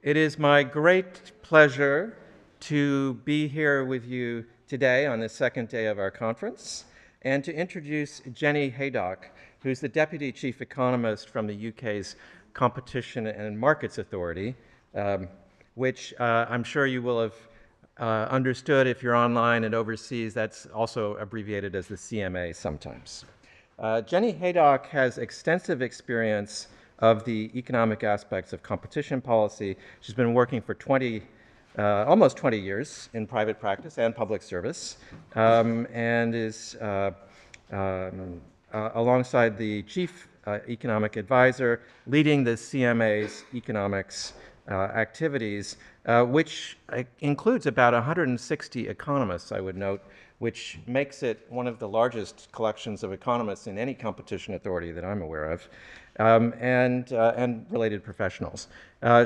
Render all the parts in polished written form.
It is my great pleasure to be here with you today on the second day of our conference and to introduce Jenny Haydock, who's the Deputy Chief Economist from the UK's Competition and Markets Authority, which I'm sure you will have understood if you're online and overseas. That's also abbreviated as the CMA sometimes. Jenny Haydock has extensive experience of the economic aspects of competition policy. She's been working for almost 20 years in private practice and public service, and is alongside the chief economic advisor leading the CMA's economics activities, which includes about 160 economists, I would note, which makes it one of the largest collections of economists in any competition authority that I'm aware of, and related professionals.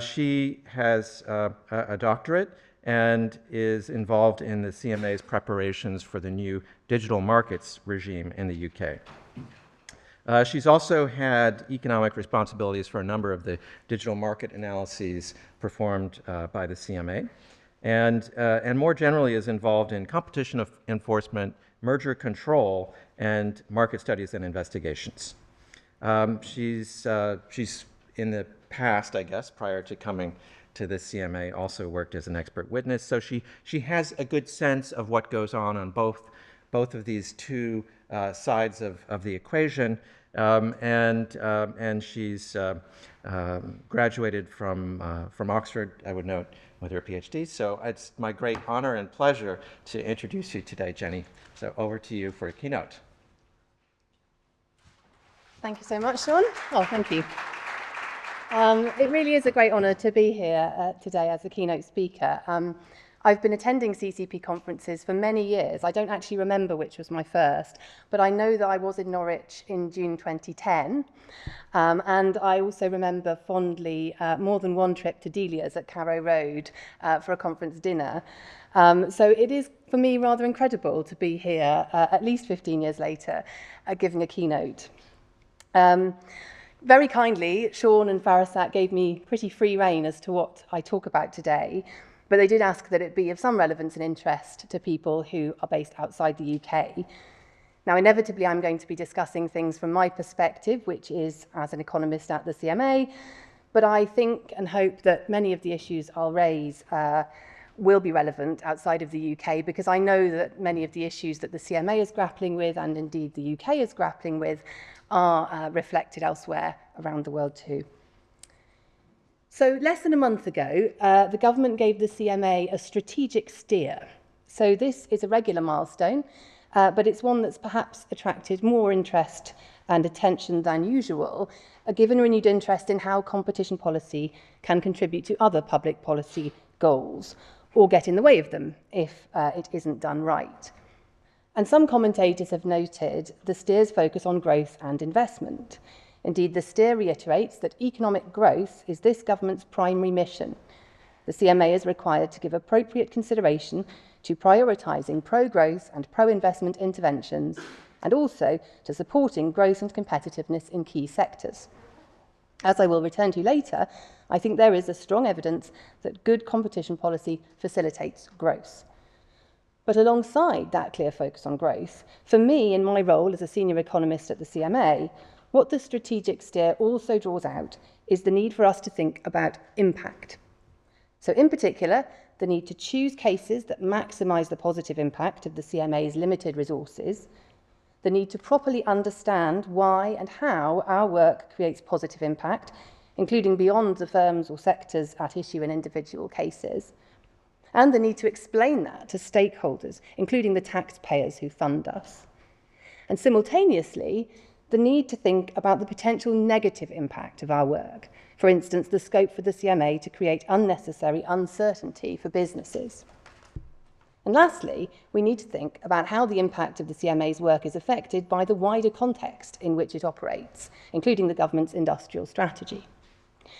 She has a doctorate and is involved in the CMA's preparations for the new digital markets regime in the UK. She's also had economic responsibilities for a number of the digital market analyses performed by the CMA, and more generally is involved in competition enforcement, merger control, and market studies and investigations. She's in the past, I guess, prior to coming to the CMA, also worked as an expert witness, so she has a good sense of what goes on both of these two sides of the equation, and she's graduated from Oxford, I would note, with her PhD. So it's my great honor and pleasure to introduce you today, Jenny. So over to you for a keynote. Thank you so much, Sean. Oh, thank you. It really is a great honor to be here today as a keynote speaker. I've been attending CCP conferences for many years. I don't actually remember which was my first, but I know that I was in Norwich in June 2010. And I also remember fondly more than one trip to Delia's at Carrow Road for a conference dinner. So it is, for me, rather incredible to be here at least 15 years later, giving a keynote. Very kindly, Sean and Farasat gave me pretty free rein as to what I talk about today, but they did ask that it be of some relevance and interest to people who are based outside the UK. Now, inevitably, I'm going to be discussing things from my perspective, which is as an economist at the CMA, but I think and hope that many of the issues I'll raise will be relevant outside of the UK, because I know that many of the issues that the CMA is grappling with, and indeed the UK is grappling with, are reflected elsewhere around the world too. So less than a month ago, the government gave the CMA a strategic steer. So this is a regular milestone, but it's one that's perhaps attracted more interest and attention than usual, given renewed interest in how competition policy can contribute to other public policy goals, or get in the way of them if it isn't done right. And some commentators have noted the steer's focus on growth and investment. Indeed, the steer reiterates that economic growth is this government's primary mission. The CMA is required to give appropriate consideration to prioritising pro-growth and pro-investment interventions, and also to supporting growth and competitiveness in key sectors. As I will return to later, I think there is a strong evidence that good competition policy facilitates growth. But alongside that clear focus on growth, for me, in my role as a senior economist at the CMA, what the strategic steer also draws out is the need for us to think about impact. So in particular, the need to choose cases that maximise the positive impact of the CMA's limited resources, the need to properly understand why and how our work creates positive impact, including beyond the firms or sectors at issue in individual cases, and the need to explain that to stakeholders, including the taxpayers who fund us. And simultaneously, the need to think about the potential negative impact of our work, for instance, the scope for the CMA to create unnecessary uncertainty for businesses. And lastly, we need to think about how the impact of the CMA's work is affected by the wider context in which it operates, including the government's industrial strategy.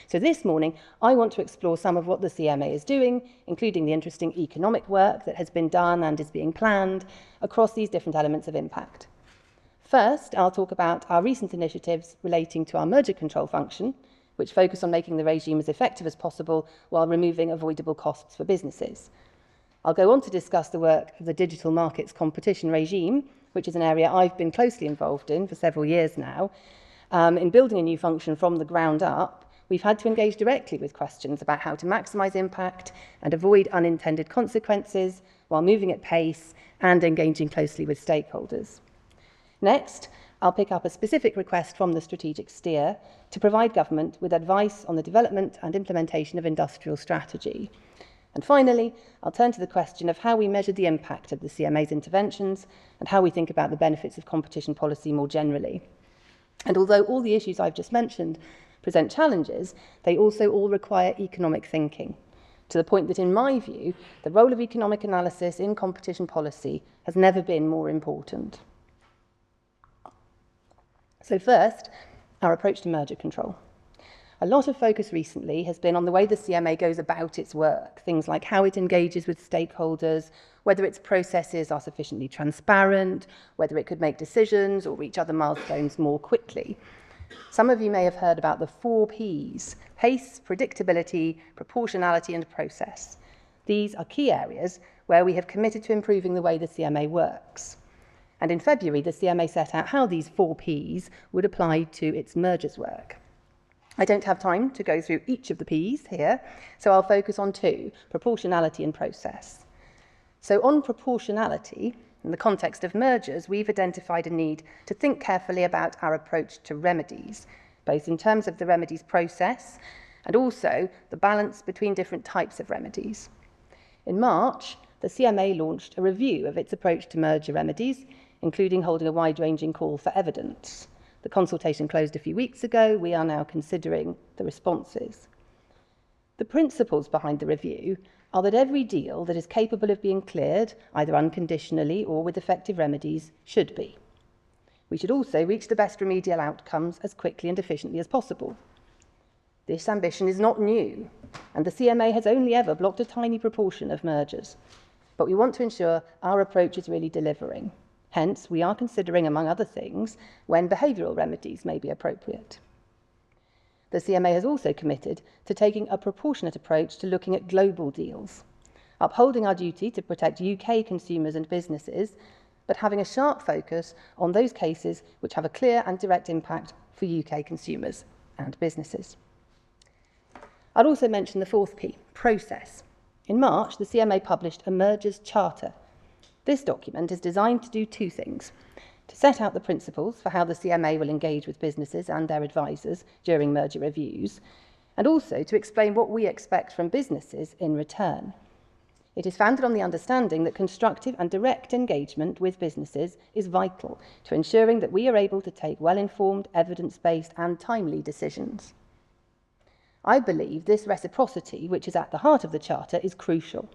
So this morning, I want to explore some of what the CMA is doing, including the interesting economic work that has been done and is being planned across these different elements of impact. First, I'll talk about our recent initiatives relating to our merger control function, which focus on making the regime as effective as possible while removing avoidable costs for businesses. I'll go on to discuss the work of the digital markets competition regime, which is an area I've been closely involved in for several years now. In building a new function from the ground up, we've had to engage directly with questions about how to maximise impact and avoid unintended consequences while moving at pace and engaging closely with stakeholders. Next, I'll pick up a specific request from the strategic steer to provide government with advice on the development and implementation of industrial strategy. And finally, I'll turn to the question of how we measure the impact of the CMA's interventions and how we think about the benefits of competition policy more generally. And although all the issues I've just mentioned present challenges, they also all require economic thinking, to the point that, in my view, the role of economic analysis in competition policy has never been more important. So first, our approach to merger control. A lot of focus recently has been on the way the CMA goes about its work, things like how it engages with stakeholders, whether its processes are sufficiently transparent, whether it could make decisions or reach other milestones more quickly. Some of you may have heard about the 4 Ps: pace, predictability, proportionality, and process. These are key areas where we have committed to improving the way the CMA works. And in February, the CMA set out how these 4 Ps would apply to its mergers work. I don't have time to go through each of the Ps here, so I'll focus on 2, proportionality and process. So on proportionality, in the context of mergers, we've identified a need to think carefully about our approach to remedies, both in terms of the remedies process and also the balance between different types of remedies. In March, the CMA launched a review of its approach to merger remedies, including holding a wide-ranging call for evidence. The consultation closed a few weeks ago. We are now considering the responses. The principles behind the review are that every deal that is capable of being cleared, either unconditionally or with effective remedies, should be. We should also reach the best remedial outcomes as quickly and efficiently as possible. This ambition is not new, and the CMA has only ever blocked a tiny proportion of mergers. But we want to ensure our approach is really delivering. Hence, we are considering, among other things, when behavioural remedies may be appropriate. The CMA has also committed to taking a proportionate approach to looking at global deals, upholding our duty to protect UK consumers and businesses, but having a sharp focus on those cases which have a clear and direct impact for UK consumers and businesses. I'd also mention the 4th P, process. In March, the CMA published a mergers charter. This document is designed to do 2 things: to set out the principles for how the CMA will engage with businesses and their advisors during merger reviews, and also to explain what we expect from businesses in return. It is founded on the understanding that constructive and direct engagement with businesses is vital to ensuring that we are able to take well-informed, evidence-based and timely decisions. I believe this reciprocity, which is at the heart of the Charter, is crucial.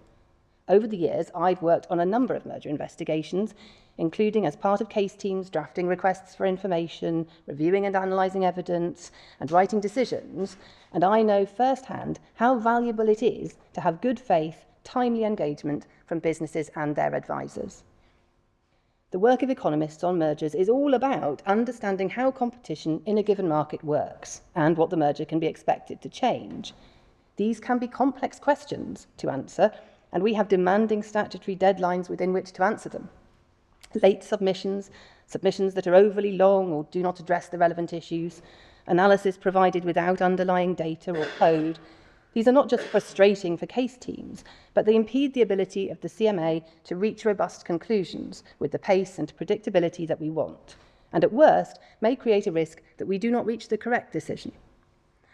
Over the years, I've worked on a number of merger investigations, including as part of case teams drafting requests for information, reviewing and analysing evidence, and writing decisions, and I know firsthand how valuable it is to have good faith, timely engagement from businesses and their advisors. The work of economists on mergers is all about understanding how competition in a given market works and what the merger can be expected to change. These can be complex questions to answer, and we have demanding statutory deadlines within which to answer them. Late submissions, submissions that are overly long or do not address the relevant issues, analysis provided without underlying data or code. These are not just frustrating for case teams, but they impede the ability of the CMA to reach robust conclusions with the pace and predictability that we want, and at worst may create a risk that we do not reach the correct decision.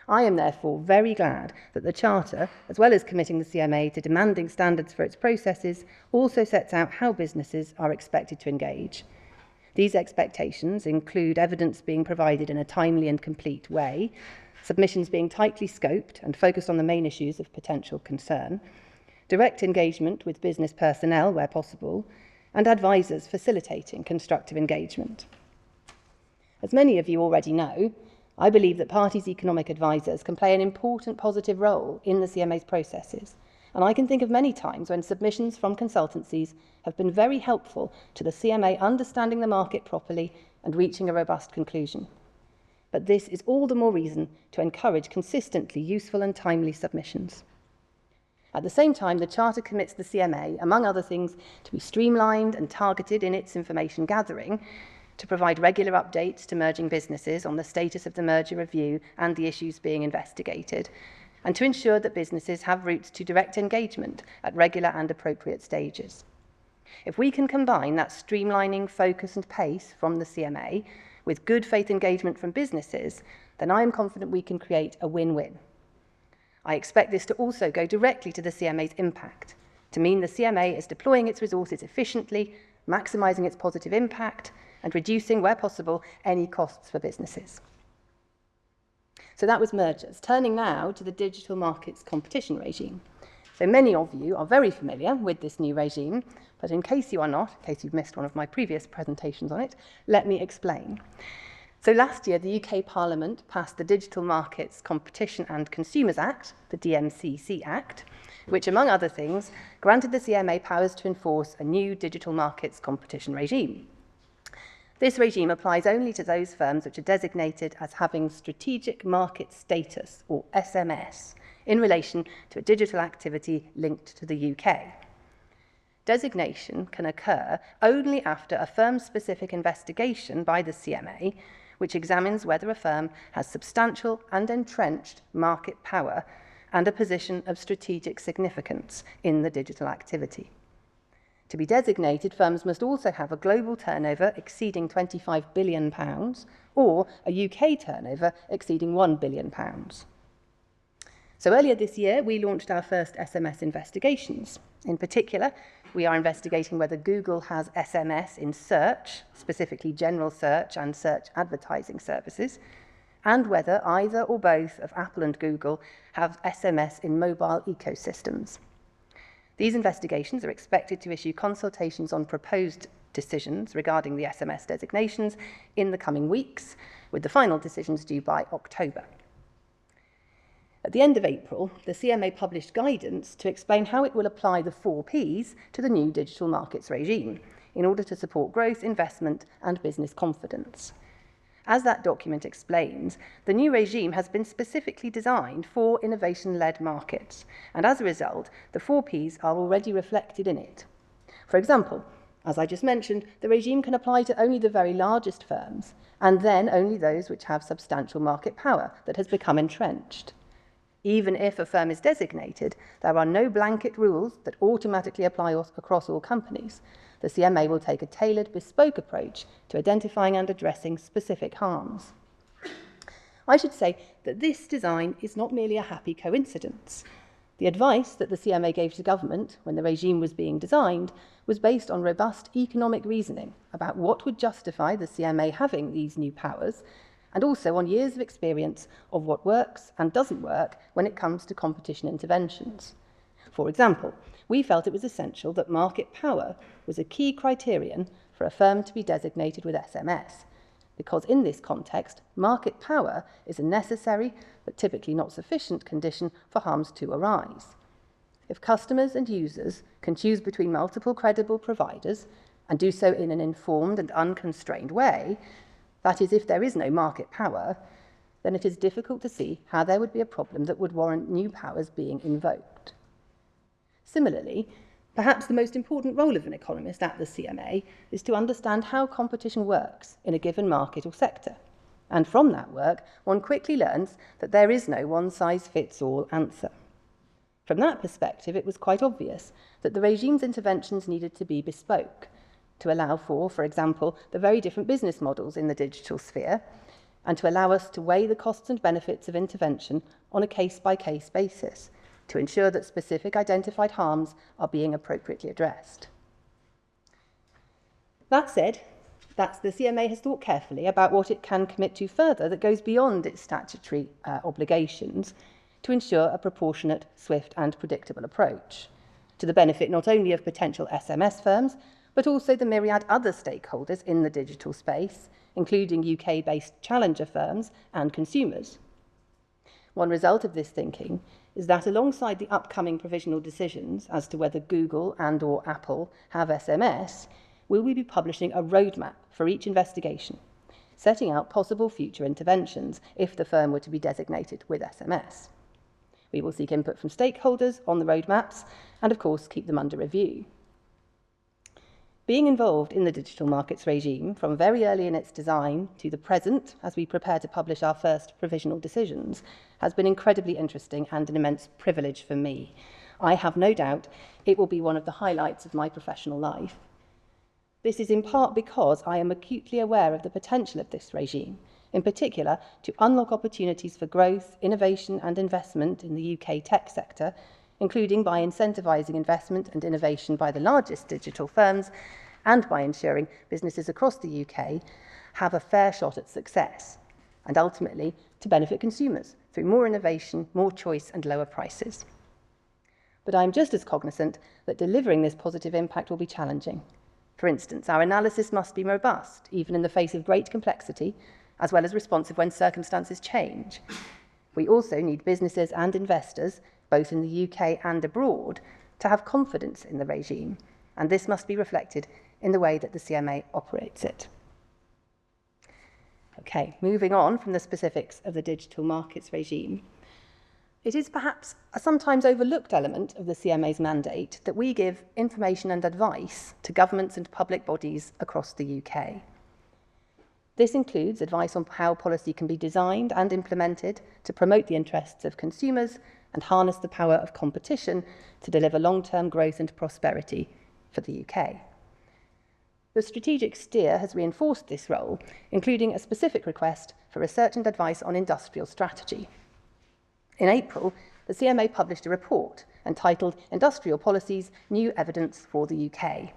I am therefore very glad that the Charter, as well as committing the CMA to demanding standards for its processes, also sets out how businesses are expected to engage. These expectations include evidence being provided in a timely and complete way, submissions being tightly scoped and focused on the main issues of potential concern, direct engagement with business personnel where possible, and advisors facilitating constructive engagement. As many of you already know, I believe that parties' economic advisors can play an important positive role in the CMA's processes, and I can think of many times when submissions from consultancies have been very helpful to the CMA understanding the market properly and reaching a robust conclusion. But this is all the more reason to encourage consistently useful and timely submissions. At the same time, the Charter commits the CMA, among other things, to be streamlined and targeted in its information gathering, to provide regular updates to merging businesses on the status of the merger review and the issues being investigated, and to ensure that businesses have routes to direct engagement at regular and appropriate stages. If we can combine that streamlining, focus and pace from the CMA with good faith engagement from businesses, then I am confident we can create a win-win. I expect this to also go directly to the CMA's impact, to mean the CMA is deploying its resources efficiently, maximising its positive impact, and reducing, where possible, any costs for businesses. So that was mergers. Turning now to the digital markets competition regime. So many of you are very familiar with this new regime, but in case you are not, in case you've missed one of my previous presentations on it, let me explain. So last year, the UK Parliament passed the Digital Markets Competition and Consumers Act, the DMCC Act, which, among other things, granted the CMA powers to enforce a new digital markets competition regime. This regime applies only to those firms which are designated as having strategic market status, or SMS, in relation to a digital activity linked to the UK. Designation can occur only after a firm-specific investigation by the CMA, which examines whether a firm has substantial and entrenched market power and a position of strategic significance in the digital activity. To be designated, firms must also have a global turnover exceeding £25 billion or a UK turnover exceeding £1 billion. So earlier this year, we launched our first SMS investigations. In particular, we are investigating whether Google has SMS in search, specifically general search and search advertising services, and whether either or both of Apple and Google have SMS in mobile ecosystems. These investigations are expected to issue consultations on proposed decisions regarding the SMS designations in the coming weeks, with the final decisions due by October. At the end of April, the CMA published guidance to explain how it will apply the 4 Ps to the new digital markets regime in order to support growth, investment, and business confidence. As that document explains, the new regime has been specifically designed for innovation-led markets, and as a result, the 4 Ps are already reflected in it. For example, as I just mentioned, the regime can apply to only the very largest firms, and then only those which have substantial market power that has become entrenched. Even if a firm is designated, there are no blanket rules that automatically apply across all companies. The CMA will take a tailored, bespoke approach to identifying and addressing specific harms. I should say that this design is not merely a happy coincidence. The advice that the CMA gave to government when the regime was being designed was based on robust economic reasoning about what would justify the CMA having these new powers, and also on years of experience of what works and doesn't work when it comes to competition interventions. For example, we felt it was essential that market power was a key criterion for a firm to be designated with SMS, because in this context, market power is a necessary but typically not sufficient condition for harms to arise. If customers and users can choose between multiple credible providers and do so in an informed and unconstrained way, that is, if there is no market power, then it is difficult to see how there would be a problem that would warrant new powers being invoked. Similarly, perhaps the most important role of an economist at the CMA is to understand how competition works in a given market or sector. And from that work, one quickly learns that there is no one-size-fits-all answer. From that perspective, it was quite obvious that the regime's interventions needed to be bespoke, to allow for example, the very different business models in the digital sphere, and to allow us to weigh the costs and benefits of intervention on a case-by-case basis, to ensure that specific identified harms are being appropriately addressed. That said, the CMA has thought carefully about what it can commit to further that goes beyond its statutory obligations to ensure a proportionate, swift and predictable approach, to the benefit not only of potential SMS firms, but also the myriad other stakeholders in the digital space, including UK-based challenger firms and consumers. One result of this thinking is that alongside the upcoming provisional decisions as to whether Google and/or Apple have SMS, we will be publishing a roadmap for each investigation, setting out possible future interventions if the firm were to be designated with SMS. We will seek input from stakeholders on the roadmaps and, of course, keep them under review. Being involved in the digital markets regime from very early in its design to the present, as we prepare to publish our first provisional decisions, has been incredibly interesting and an immense privilege for me. I have no doubt it will be one of the highlights of my professional life. This is in part because I am acutely aware of the potential of this regime, in particular to unlock opportunities for growth, innovation and investment in the UK tech sector, including by incentivising investment and innovation by the largest digital firms and by ensuring businesses across the UK have a fair shot at success, and ultimately to benefit consumers through more innovation, more choice and lower prices. But I am just as cognizant that delivering this positive impact will be challenging. For instance, our analysis must be robust, even in the face of great complexity, as well as responsive when circumstances change. We also need businesses and investors, both in the UK and abroad, to have confidence in the regime, and this must be reflected in the way that the CMA operates it. Okay, moving on from the specifics of the digital markets regime. It is perhaps a sometimes overlooked element of the CMA's mandate that we give information and advice to governments and public bodies across the UK. This includes advice on how policy can be designed and implemented to promote the interests of consumers and harness the power of competition to deliver long-term growth and prosperity for the UK. The strategic steer has reinforced this role, including a specific request for research and advice on industrial strategy. In April, the CMA published a report entitled Industrial Policies, New Evidence for the UK.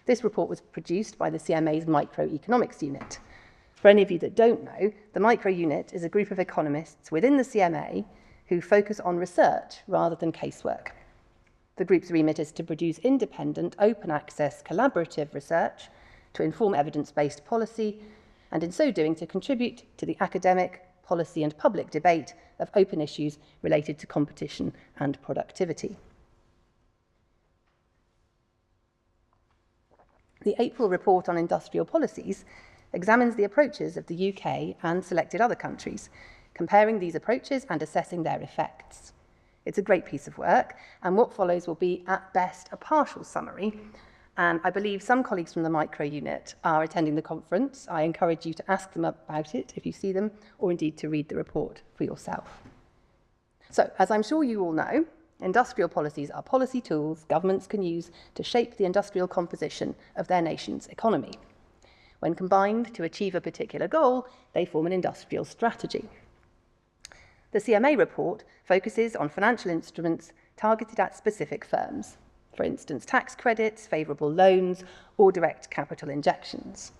This report was produced by the CMA's Microeconomics Unit. For any of you that don't know, the Micro Unit is a group of economists within the CMA who focus on research rather than casework. The group's remit is to produce independent, open access, collaborative research to inform evidence-based policy, and in so doing to contribute to the academic, policy and public debate of open issues related to competition and productivity. The April report on industrial policies examines the approaches of the UK and selected other countries, comparing these approaches and assessing their effects. It's a great piece of work, and what follows will be, at best, a partial summary. And I believe some colleagues from the Micro Unit are attending the conference. I encourage you to ask them about it if you see them, or indeed to read the report for yourself. So, as I'm sure you all know, industrial policies are policy tools governments can use to shape the industrial composition of their nation's economy. When combined to achieve a particular goal, they form an industrial strategy. The CMA report focuses on financial instruments targeted at specific firms, for instance, tax credits, favourable loans, or direct capital injections.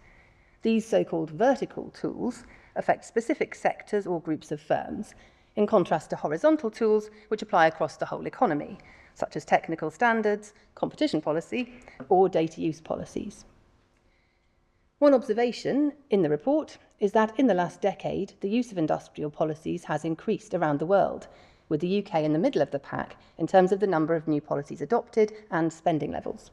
These so-called vertical tools affect specific sectors or groups of firms, in contrast to horizontal tools which apply across the whole economy, such as technical standards, competition policy, or data use policies. One observation in the report is that in the last decade, the use of industrial policies has increased around the world, with the UK in the middle of the pack in terms of the number of new policies adopted and spending levels.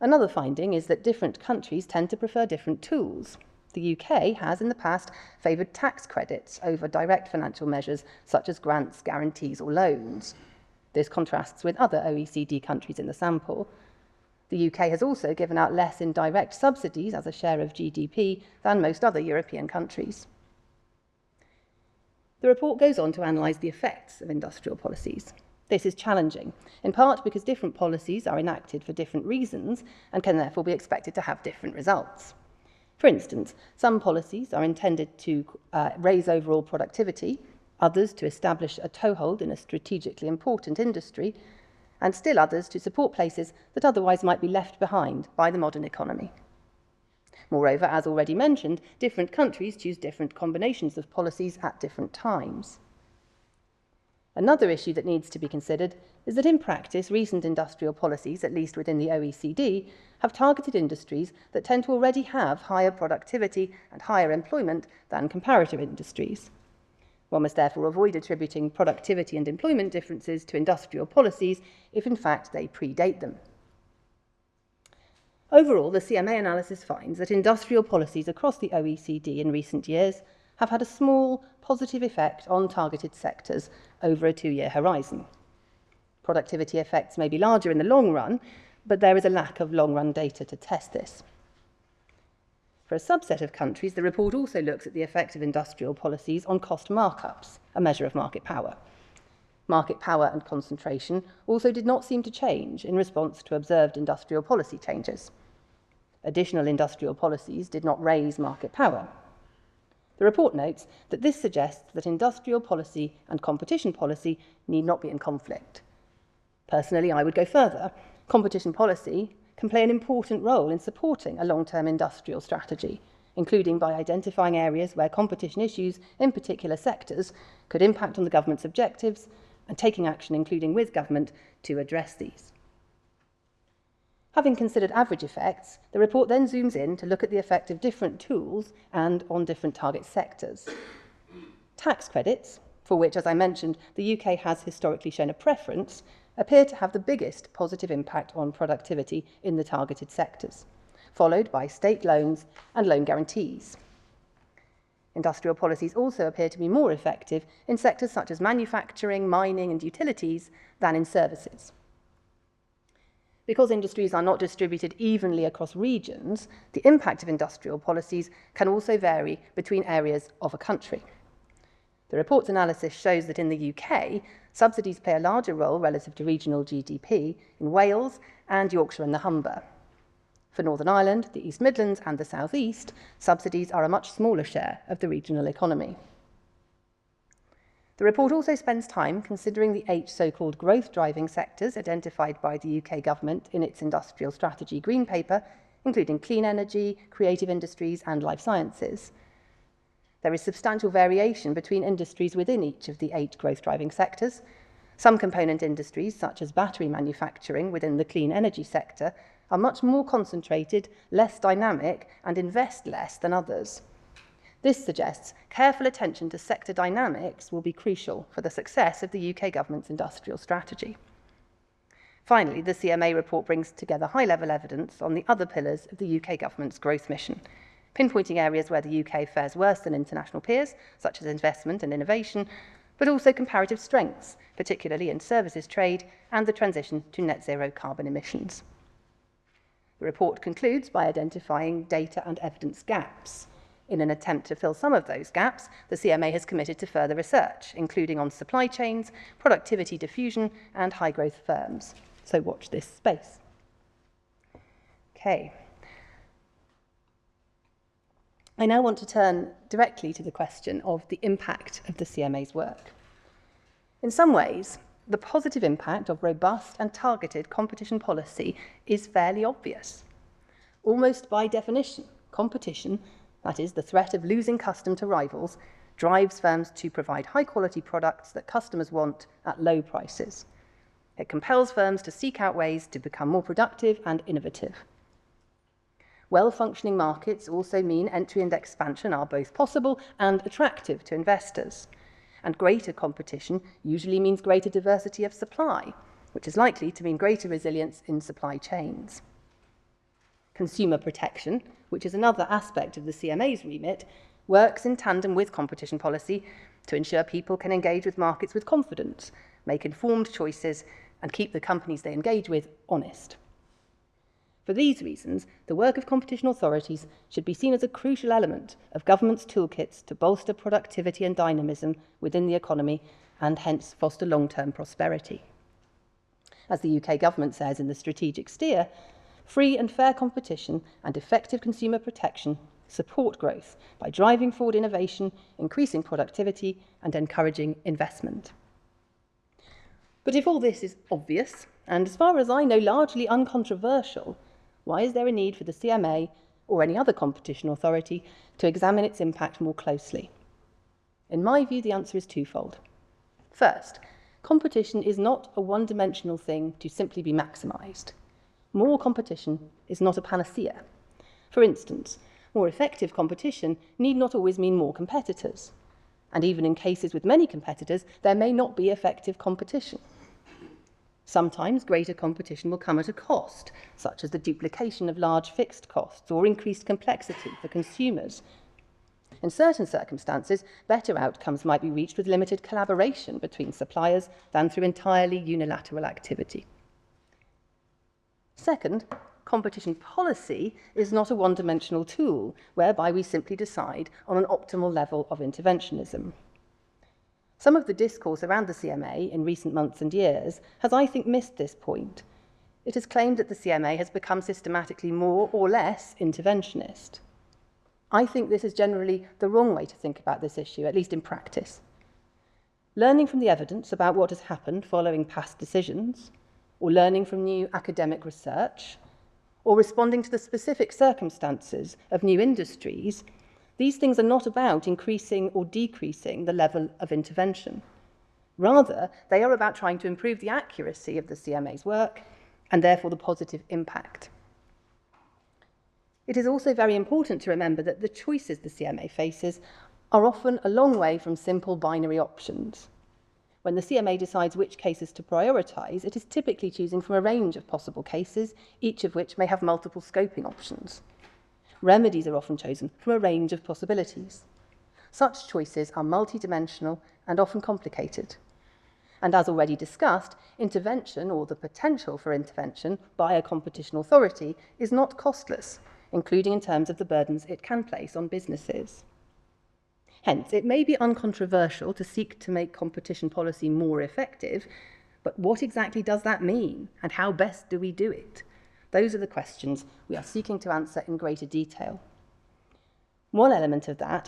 Another finding is that different countries tend to prefer different tools. The UK has in the past favoured tax credits over direct financial measures such as grants, guarantees or loans. This contrasts with other OECD countries in the sample. The UK has also given out less in direct subsidies as a share of GDP than most other European countries. The report goes on to analyse the effects of industrial policies. This is challenging, in part because different policies are enacted for different reasons and can therefore be expected to have different results. For instance, some policies are intended to raise overall productivity, others to establish a toehold in a strategically important industry, and still others to support places that otherwise might be left behind by the modern economy. Moreover, as already mentioned, different countries choose different combinations of policies at different times. Another issue that needs to be considered is that in practice, recent industrial policies, at least within the OECD, have targeted industries that tend to already have higher productivity and higher employment than comparator industries. One must therefore avoid attributing productivity and employment differences to industrial policies if in fact they predate them. Overall, the CMA analysis finds that industrial policies across the OECD in recent years have had a small positive effect on targeted sectors over a 2-year horizon. Productivity effects may be larger in the long run, but there is a lack of long-run data to test this. For a subset of countries, the report also looks at the effect of industrial policies on cost markups, a measure of market power. Market power and concentration also did not seem to change in response to observed industrial policy changes. Additional industrial policies did not raise market power. The report notes that this suggests that industrial policy and competition policy need not be in conflict. Personally, I would go further. Competition policy can play an important role in supporting a long-term industrial strategy, including by identifying areas where competition issues in particular sectors could impact on the government's objectives and taking action, including with government, to address these. Having considered average effects, the report then zooms in to look at the effect of different tools and on different target sectors. Tax credits, for which, as I mentioned, the UK has historically shown a preference, appear to have the biggest positive impact on productivity in the targeted sectors, followed by state loans and loan guarantees. Industrial policies also appear to be more effective in sectors such as manufacturing, mining and utilities than in services. Because industries are not distributed evenly across regions, the impact of industrial policies can also vary between areas of a country. The report's analysis shows that in the UK, subsidies play a larger role relative to regional GDP in Wales and Yorkshire and the Humber. For Northern Ireland, the East Midlands and the South East, subsidies are a much smaller share of the regional economy. The report also spends time considering the 8 so-called growth-driving sectors identified by the UK government in its Industrial Strategy Green Paper, including clean energy, creative industries and life sciences. There is substantial variation between industries within each of the 8 growth-driving sectors. Some component industries, such as battery manufacturing within the clean energy sector, are much more concentrated, less dynamic, and invest less than others. This suggests careful attention to sector dynamics will be crucial for the success of the UK government's industrial strategy. Finally, the CMA report brings together high-level evidence on the other pillars of the UK government's growth mission, pinpointing areas where the UK fares worse than international peers, such as investment and innovation, but also comparative strengths, particularly in services trade and the transition to net zero carbon emissions. The report concludes by identifying data and evidence gaps. In an attempt to fill some of those gaps, the CMA has committed to further research, including on supply chains, productivity diffusion, and high-growth firms. So watch this space. Okay. I now want to turn directly to the question of the impact of the CMA's work. In some ways, the positive impact of robust and targeted competition policy is fairly obvious. Almost by definition, competition, that is, the threat of losing custom to rivals, drives firms to provide high-quality products that customers want at low prices. It compels firms to seek out ways to become more productive and innovative. Well-functioning markets also mean entry and expansion are both possible and attractive to investors. And greater competition usually means greater diversity of supply, which is likely to mean greater resilience in supply chains. Consumer protection, which is another aspect of the CMA's remit, works in tandem with competition policy to ensure people can engage with markets with confidence, make informed choices, and keep the companies they engage with honest. For these reasons, the work of competition authorities should be seen as a crucial element of government's toolkits to bolster productivity and dynamism within the economy and hence foster long-term prosperity. As the UK government says in the strategic steer, free and fair competition and effective consumer protection support growth by driving forward innovation, increasing productivity, and encouraging investment. But if all this is obvious, and as far as I know largely uncontroversial, why is there a need for the CMA or any other competition authority to examine its impact more closely? In my view, the answer is twofold. First, competition is not a one-dimensional thing to simply be maximised. More competition is not a panacea. For instance, more effective competition need not always mean more competitors. And even in cases with many competitors, there may not be effective competition. Sometimes greater competition will come at a cost, such as the duplication of large fixed costs or increased complexity for consumers. In certain circumstances, better outcomes might be reached with limited collaboration between suppliers than through entirely unilateral activity. Second, competition policy is not a one-dimensional tool whereby we simply decide on an optimal level of interventionism. Some of the discourse around the CMA in recent months and years has, I think, missed this point. It has claimed that the CMA has become systematically more or less interventionist. I think this is generally the wrong way to think about this issue, at least in practice. Learning from the evidence about what has happened following past decisions, or learning from new academic research, or responding to the specific circumstances of new industries, these things are not about increasing or decreasing the level of intervention. Rather, they are about trying to improve the accuracy of the CMA's work and therefore the positive impact. It is also very important to remember that the choices the CMA faces are often a long way from simple binary options. When the CMA decides which cases to prioritise, it is typically choosing from a range of possible cases, each of which may have multiple scoping options. Remedies are often chosen from a range of possibilities. Such choices are multidimensional and often complicated. And as already discussed, intervention, or the potential for intervention by a competition authority, is not costless, including in terms of the burdens it can place on businesses. Hence, it may be uncontroversial to seek to make competition policy more effective, but what exactly does that mean, and how best do we do it? Those are the questions we are seeking to answer in greater detail. One element of doing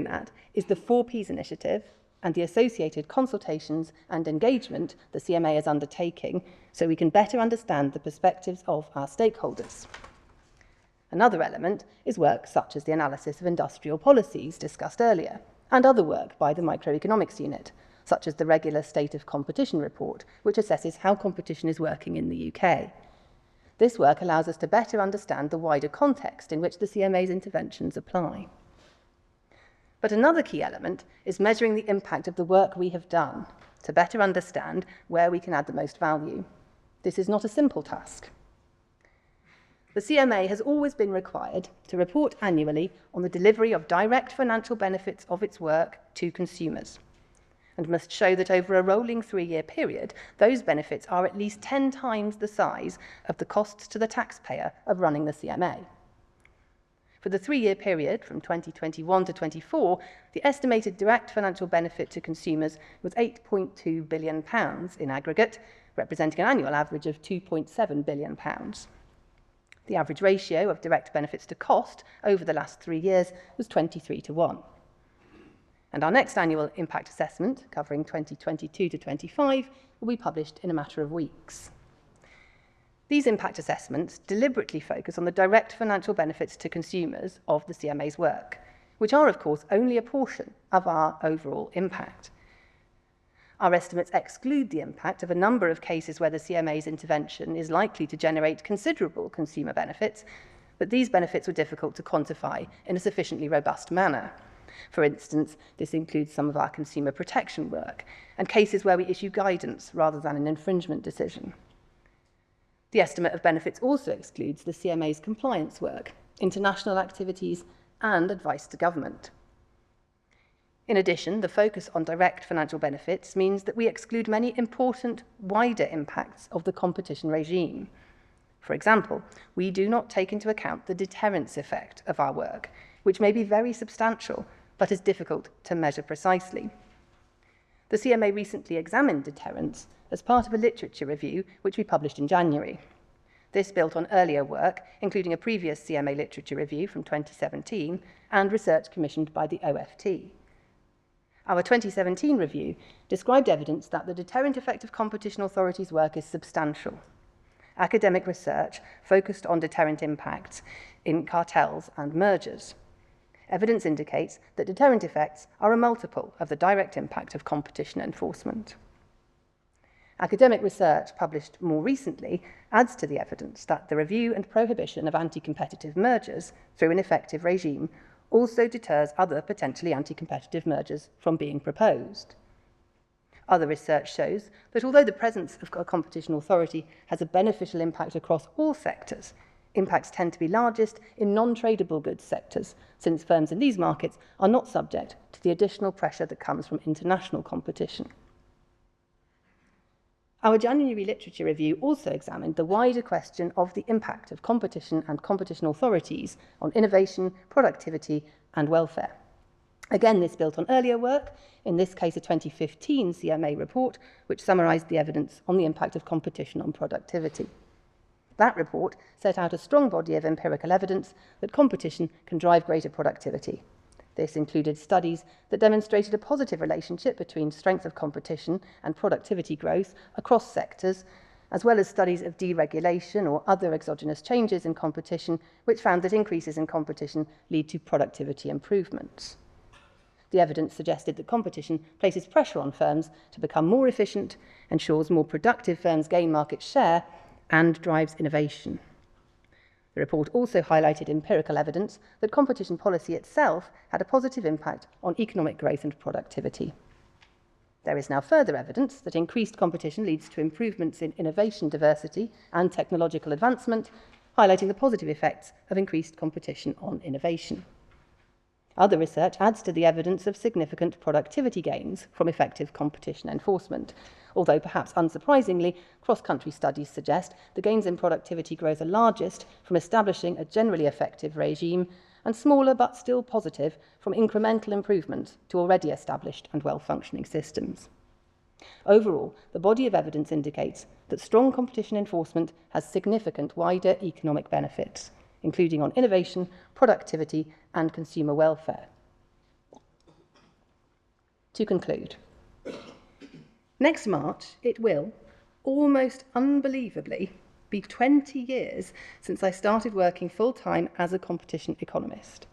that is the 4Ps initiative and the associated consultations and engagement the CMA is undertaking so we can better understand the perspectives of our stakeholders. Another element is work such as the analysis of industrial policies discussed earlier, and other work by the Microeconomics Unit, such as the regular State of Competition report, which assesses how competition is working in the UK. This work allows us to better understand the wider context in which the CMA's interventions apply. But another key element is measuring the impact of the work we have done to better understand where we can add the most value. This is not a simple task. The CMA has always been required to report annually on the delivery of direct financial benefits of its work to consumers, and must show that over a rolling 3-year period, those benefits are at least 10 times the size of the costs to the taxpayer of running the CMA. For the 3-year period from 2021 to 24, the estimated direct financial benefit to consumers was £8.2 billion in aggregate, representing an annual average of £2.7 billion. The average ratio of direct benefits to cost over the last 3 years was 23:1. And our next annual impact assessment, covering 2022 to 25, will be published in a matter of weeks. These impact assessments deliberately focus on the direct financial benefits to consumers of the CMA's work, which are, of course, only a portion of our overall impact. Our estimates exclude the impact of a number of cases where the CMA's intervention is likely to generate considerable consumer benefits, but these benefits were difficult to quantify in a sufficiently robust manner. For instance, this includes some of our consumer protection work and cases where we issue guidance rather than an infringement decision. The estimate of benefits also excludes the CMA's compliance work, international activities, and advice to government. In addition, the focus on direct financial benefits means that we exclude many important, wider impacts of the competition regime. For example, we do not take into account the deterrence effect of our work, which may be very substantial, but is difficult to measure precisely. The CMA recently examined deterrence as part of a literature review which we published in January. This built on earlier work, including a previous CMA literature review from 2017 and research commissioned by the OFT. Our 2017 review described evidence that the deterrent effect of competition authorities' work is substantial. Academic research focused on deterrent impacts in cartels and mergers. Evidence indicates that deterrent effects are a multiple of the direct impact of competition enforcement. Academic research published more recently adds to the evidence that the review and prohibition of anti-competitive mergers through an effective regime also deters other potentially anti-competitive mergers from being proposed. Other research shows that although the presence of a competition authority has a beneficial impact across all sectors, impacts tend to be largest in non-tradable goods sectors, since firms in these markets are not subject to the additional pressure that comes from international competition. Our January literature review also examined the wider question of the impact of competition and competition authorities on innovation, productivity, and welfare. Again, this built on earlier work, in this case a 2015 CMA report, which summarised the evidence on the impact of competition on productivity. That report set out a strong body of empirical evidence that competition can drive greater productivity. This included studies that demonstrated a positive relationship between strength of competition and productivity growth across sectors, as well as studies of deregulation or other exogenous changes in competition, which found that increases in competition lead to productivity improvements. The evidence suggested that competition places pressure on firms to become more efficient, ensures more productive firms gain market share, and drives innovation. The report also highlighted empirical evidence that competition policy itself had a positive impact on economic growth and productivity. There is now further evidence that increased competition leads to improvements in innovation diversity and technological advancement, highlighting the positive effects of increased competition on innovation. Other research adds to the evidence of significant productivity gains from effective competition enforcement. Although perhaps unsurprisingly, cross-country studies suggest the gains in productivity growth are largest from establishing a generally effective regime, and smaller but still positive from incremental improvements to already established and well-functioning systems. Overall, the body of evidence indicates that strong competition enforcement has significant wider economic benefits, including on innovation, productivity, and consumer welfare. To conclude, next March, it will, almost unbelievably, be 20 years since I started working full-time as a competition economist.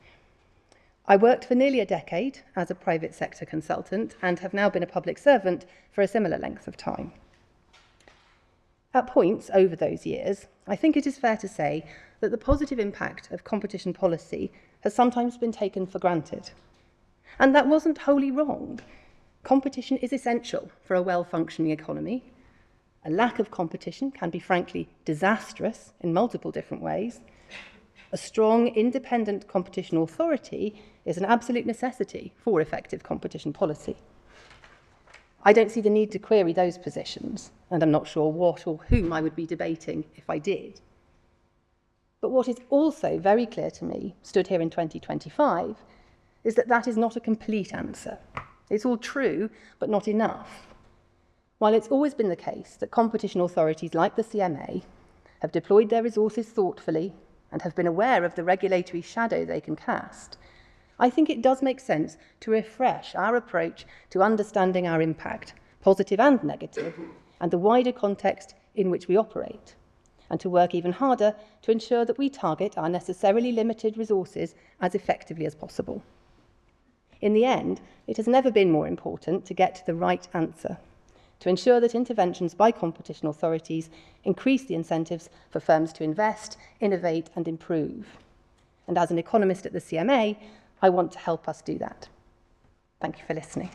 I worked for nearly a decade as a private sector consultant and have now been a public servant for a similar length of time. At points over those years, I think it is fair to say that the positive impact of competition policy has sometimes been taken for granted. And that wasn't wholly wrong. Competition is essential for a well-functioning economy. A lack of competition can be frankly disastrous in multiple different ways. A strong, independent competition authority is an absolute necessity for effective competition policy. I don't see the need to query those positions, and I'm not sure what or whom I would be debating if I did. But what is also very clear to me, stood here in 2025, is that that is not a complete answer. It's all true, but not enough. While it's always been the case that competition authorities like the CMA have deployed their resources thoughtfully and have been aware of the regulatory shadow they can cast, I think it does make sense to refresh our approach to understanding our impact, positive and negative, and the wider context in which we operate, and to work even harder to ensure that we target our necessarily limited resources as effectively as possible. In the end, it has never been more important to get to the right answer, to ensure that interventions by competition authorities increase the incentives for firms to invest, innovate, and improve. And as an economist at the CMA, I want to help us do that. Thank you for listening.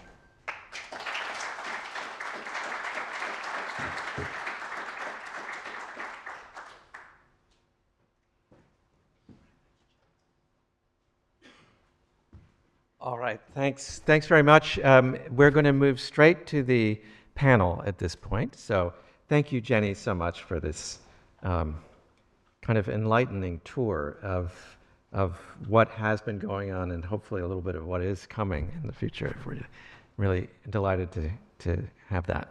All right, thanks very much. We're going to move straight to the panel at this point. So thank you, Jenny, so much for this kind of enlightening tour of what has been going on and hopefully a little bit of what is coming in the future. We're really delighted to have that.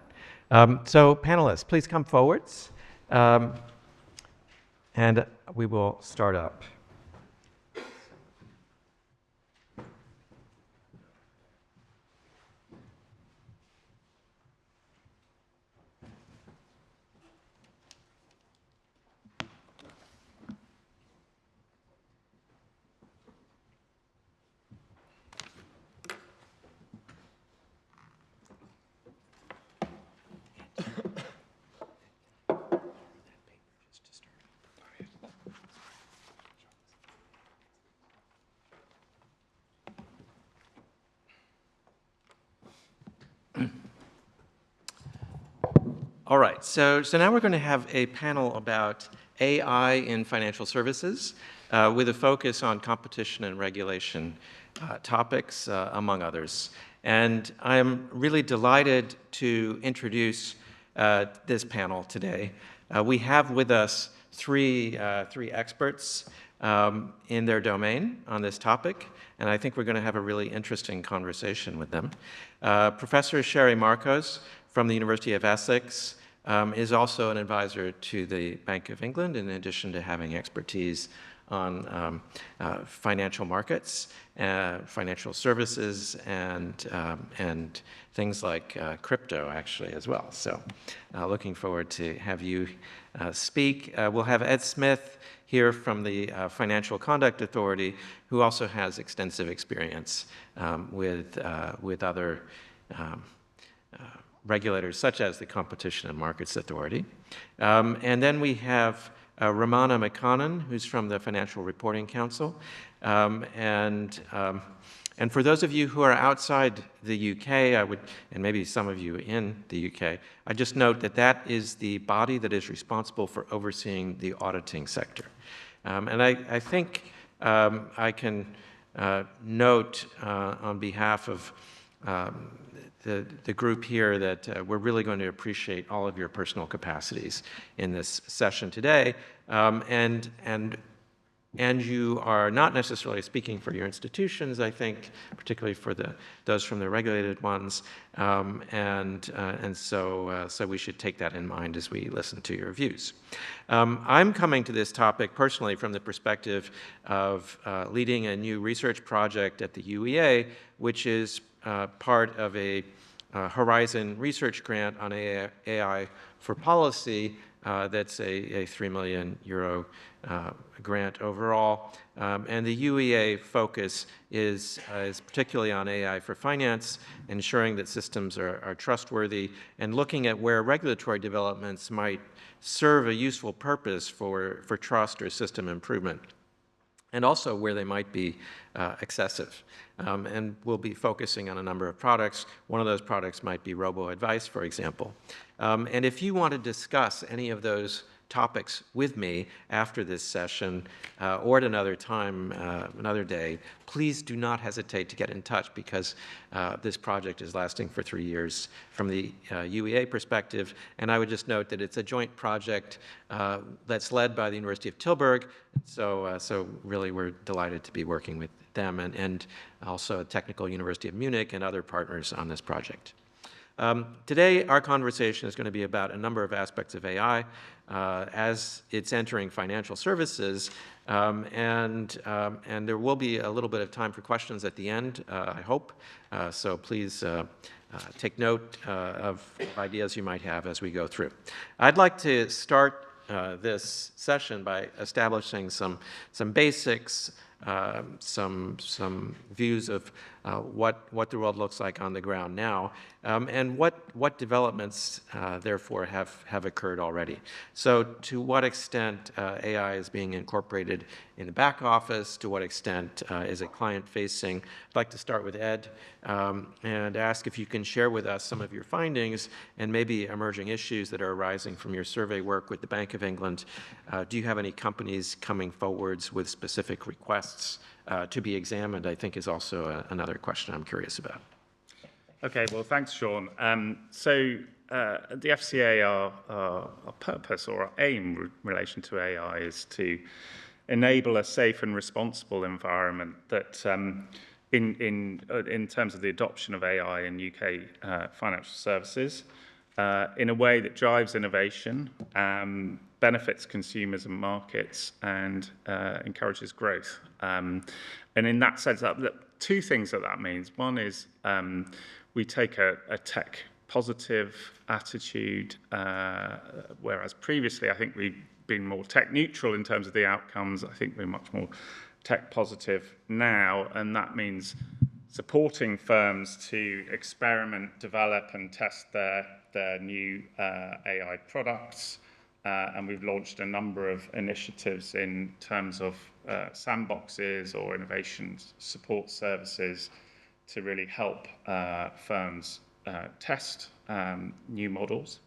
So panelists, please come forwards, and we will start up. All right, so now we're going to have a panel about AI in financial services with a focus on competition and regulation topics, among others. And I'm really delighted to introduce this panel today. We have with us three experts in their domain on this topic, and I think we're going to have a really interesting conversation with them. Professor Sheri Markose from the University of Essex is also an advisor to the Bank of England, in addition to having expertise on financial markets, financial services, and things like crypto, actually, as well. So looking forward to have you speak. We'll have Ed Smith here from the Financial Conduct Authority, who also has extensive experience with other regulators, such as the Competition and Markets Authority. And then we have Ramana McConnon, who's from the Financial Reporting Council. And for those of you who are outside the UK, and maybe some of you in the UK, I just note that that is the body that is responsible for overseeing the auditing sector. And I think I can note on behalf of the group here that we're really going to appreciate all of your personal capacities in this session today. And you are not necessarily speaking for your institutions, I think, particularly for those from the regulated ones. And so we should take that in mind as we listen to your views. I'm coming to this topic personally from the perspective of leading a new research project at the UEA, which is part of a Horizon research grant on AI for policy. That's a €3 million grant overall. And the UEA focus is particularly on AI for finance, ensuring that systems are trustworthy, and looking at where regulatory developments might serve a useful purpose for trust or system improvement, and also where they might be excessive. And we'll be focusing on a number of products. One of those products might be robo-advice, for example. And if you want to discuss any of those topics with me after this session or at another time, another day, please do not hesitate to get in touch, because this project is lasting for 3 years from the UEA perspective. And I would just note that it's a joint project that's led by the University of Tilburg. So really we're delighted to be working with them, and also a Technical University of Munich and other partners on this project. Today, our conversation is going to be about a number of aspects of AI as it's entering financial services, and there will be a little bit of time for questions at the end, I hope. So please take note of ideas you might have as we go through. I'd like to start this session by establishing some basics, some views of what the world looks like on the ground now, and what developments, therefore, have occurred already. So to what extent AI is being incorporated in the back office, to what extent is it client-facing? I'd like to start with Ed and ask if you can share with us some of your findings and maybe emerging issues that are arising from your survey work with the Bank of England. Do you have any companies coming forwards with specific requests to be examined, I think, is also another question I'm curious about. Okay, well, thanks, Sean. So at the FCA, our purpose or our aim in relation to AI is to enable a safe and responsible environment that, in terms of the adoption of AI in UK financial services, in a way that drives innovation, benefits consumers and markets, and encourages growth. And in that sense, two things that means. One is we take a tech positive attitude, whereas previously I think we've been more tech neutral in terms of the outcomes. I think we're much more tech positive now, and that means supporting firms to experiment, develop, and test their new AI products. And we've launched a number of initiatives in terms of sandboxes or innovation support services to really help firms test new models.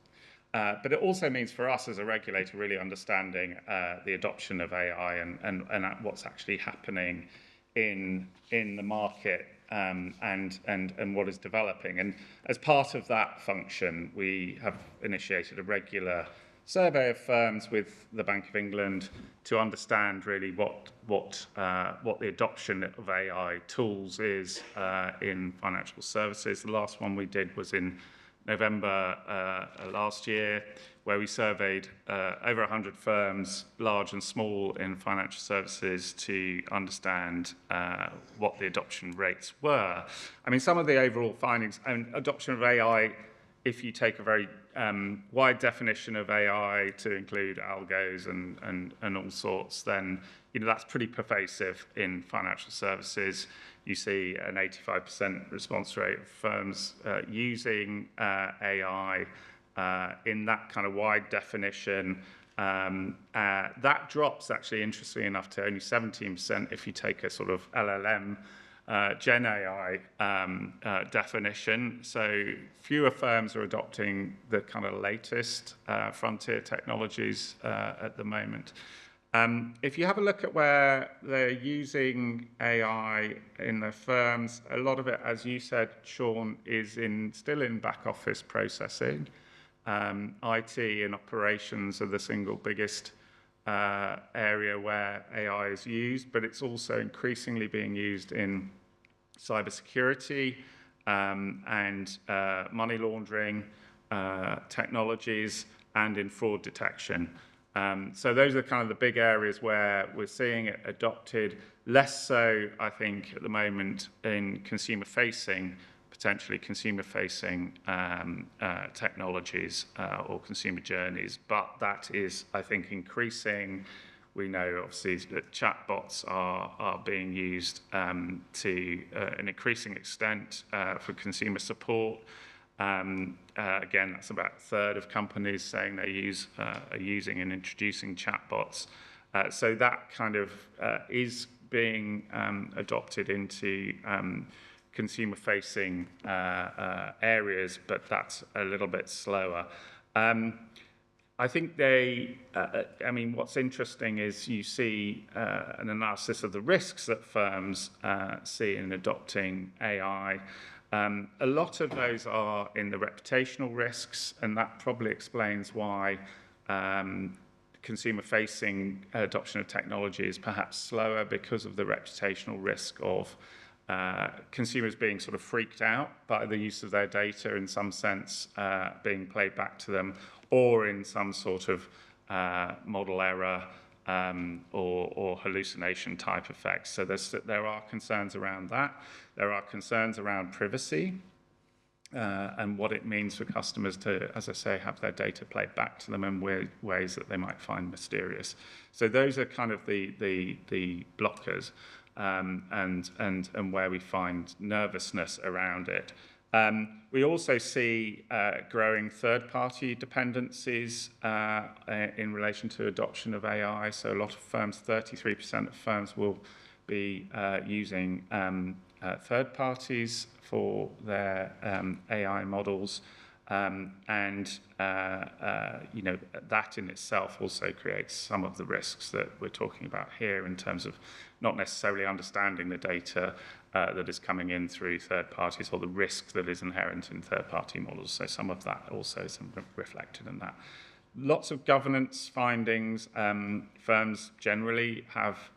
But it also means for us as a regulator really understanding the adoption of AI and what's actually happening in the market and what is developing. And as part of that function, we have initiated a regular survey of firms with the Bank of England to understand really what the adoption of AI tools is in financial services. The last one we did was in November last year, where we surveyed over 100 firms, large and small, in financial services to understand what the adoption rates were. I mean, some of the overall findings, and adoption of AI, if you take a very wide definition of AI to include algos and all sorts, then that's pretty pervasive in financial services. You see an 85% response rate of firms using AI in that kind of wide definition. That drops, actually, interestingly enough, to only 17% if you take a sort of LLM Gen AI definition. So fewer firms are adopting the kind of latest frontier technologies at the moment. If you have a look at where they're using AI in their firms, a lot of it, as you said, Sean, is still in back office processing. IT and operations are the single biggest area where AI is used, but it's also increasingly being used in cybersecurity and money laundering technologies and in fraud detection. So those are kind of the big areas where we're seeing it adopted, less so, I think, at the moment in potentially consumer-facing technologies or consumer journeys. But that is, I think, increasing. We know, obviously, that chatbots are being used to an increasing extent for consumer support. Again, that's about a third of companies saying they are using and introducing chatbots. So that kind of is being adopted into consumer-facing areas, but that's a little bit slower. I think what's interesting is you see an analysis of the risks that firms see in adopting AI. A lot of those are in the reputational risks, and that probably explains why consumer-facing adoption of technology is perhaps slower, because of the reputational risk of consumers being sort of freaked out by the use of their data, in some sense, being played back to them, or in some sort of model error or hallucination type effects. So there are concerns around that. There are concerns around privacy and what it means for customers to, as I say, have their data played back to them in ways that they might find mysterious. So those are kind of the blockers and where we find nervousness around it. We also see growing third-party dependencies in relation to adoption of AI. So a lot of firms, 33% of firms, will be using third parties for their AI models. That in itself also creates some of the risks that we're talking about here, in terms of not necessarily understanding the data that is coming in through third parties, or the risk that is inherent in third-party models. So some of that also is reflected in that. Lots of governance findings. Firms generally have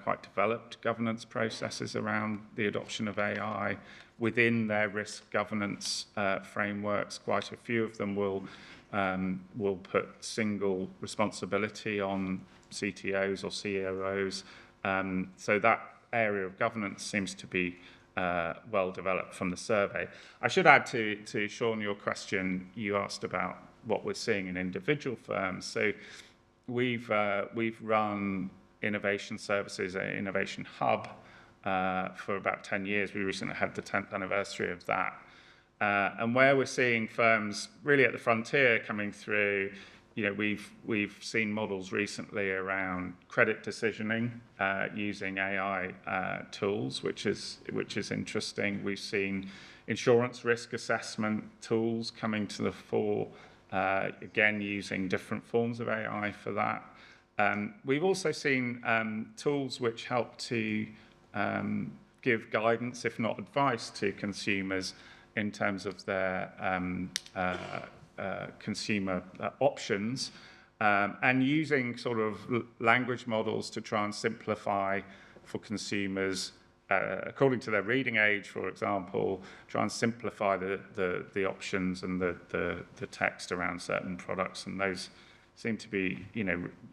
quite developed governance processes around the adoption of AI within their risk governance frameworks. Quite a few of them will put single responsibility on CTOs or COOs. So that area of governance seems to be well developed from the survey. I should add to Sean, your question, you asked about what we're seeing in individual firms. So we've run innovation services, an innovation hub, for about 10 years. We recently had the 10th anniversary of that. And where we're seeing firms really at the frontier coming through, we've seen models recently around credit decisioning using AI tools, which is interesting. We've seen insurance risk assessment tools coming to the fore again, using different forms of AI for that. We've also seen tools which help to give guidance, if not advice, to consumers in terms of their consumer options, and using sort of language models to try and simplify for consumers, according to their reading age, for example, try and simplify the options and the text around certain products. And those seem to be,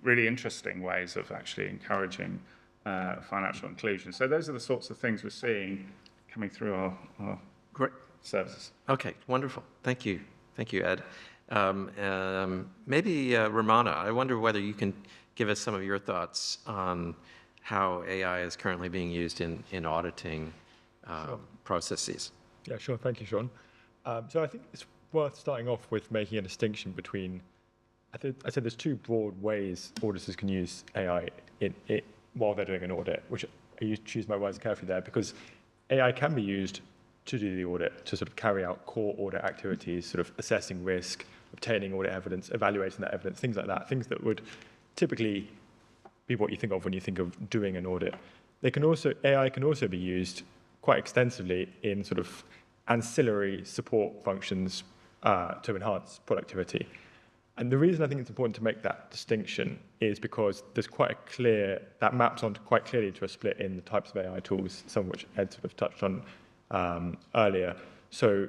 really interesting ways of actually encouraging financial inclusion. So those are the sorts of things we're seeing coming through our Great. services. Okay, wonderful. Thank you. Thank you, Ed. Maybe Ramana, I wonder whether you can give us some of your thoughts on how AI is currently being used in auditing processes. Yeah, sure. Thank you, Sean. So I think it's worth starting off with making a distinction between, I said there's two broad ways auditors can use AI while they're doing an audit, which I choose my words carefully there, because AI can be used to do the audit, to sort of carry out core audit activities, sort of assessing risk, obtaining audit evidence, evaluating that evidence, things like that, things that would typically be what you think of when you think of doing an audit. AI can also be used quite extensively in sort of ancillary support functions to enhance productivity. And the reason I think it's important to make that distinction is because there's that maps onto quite clearly to a split in the types of AI tools, some of which Ed sort of touched on earlier. So,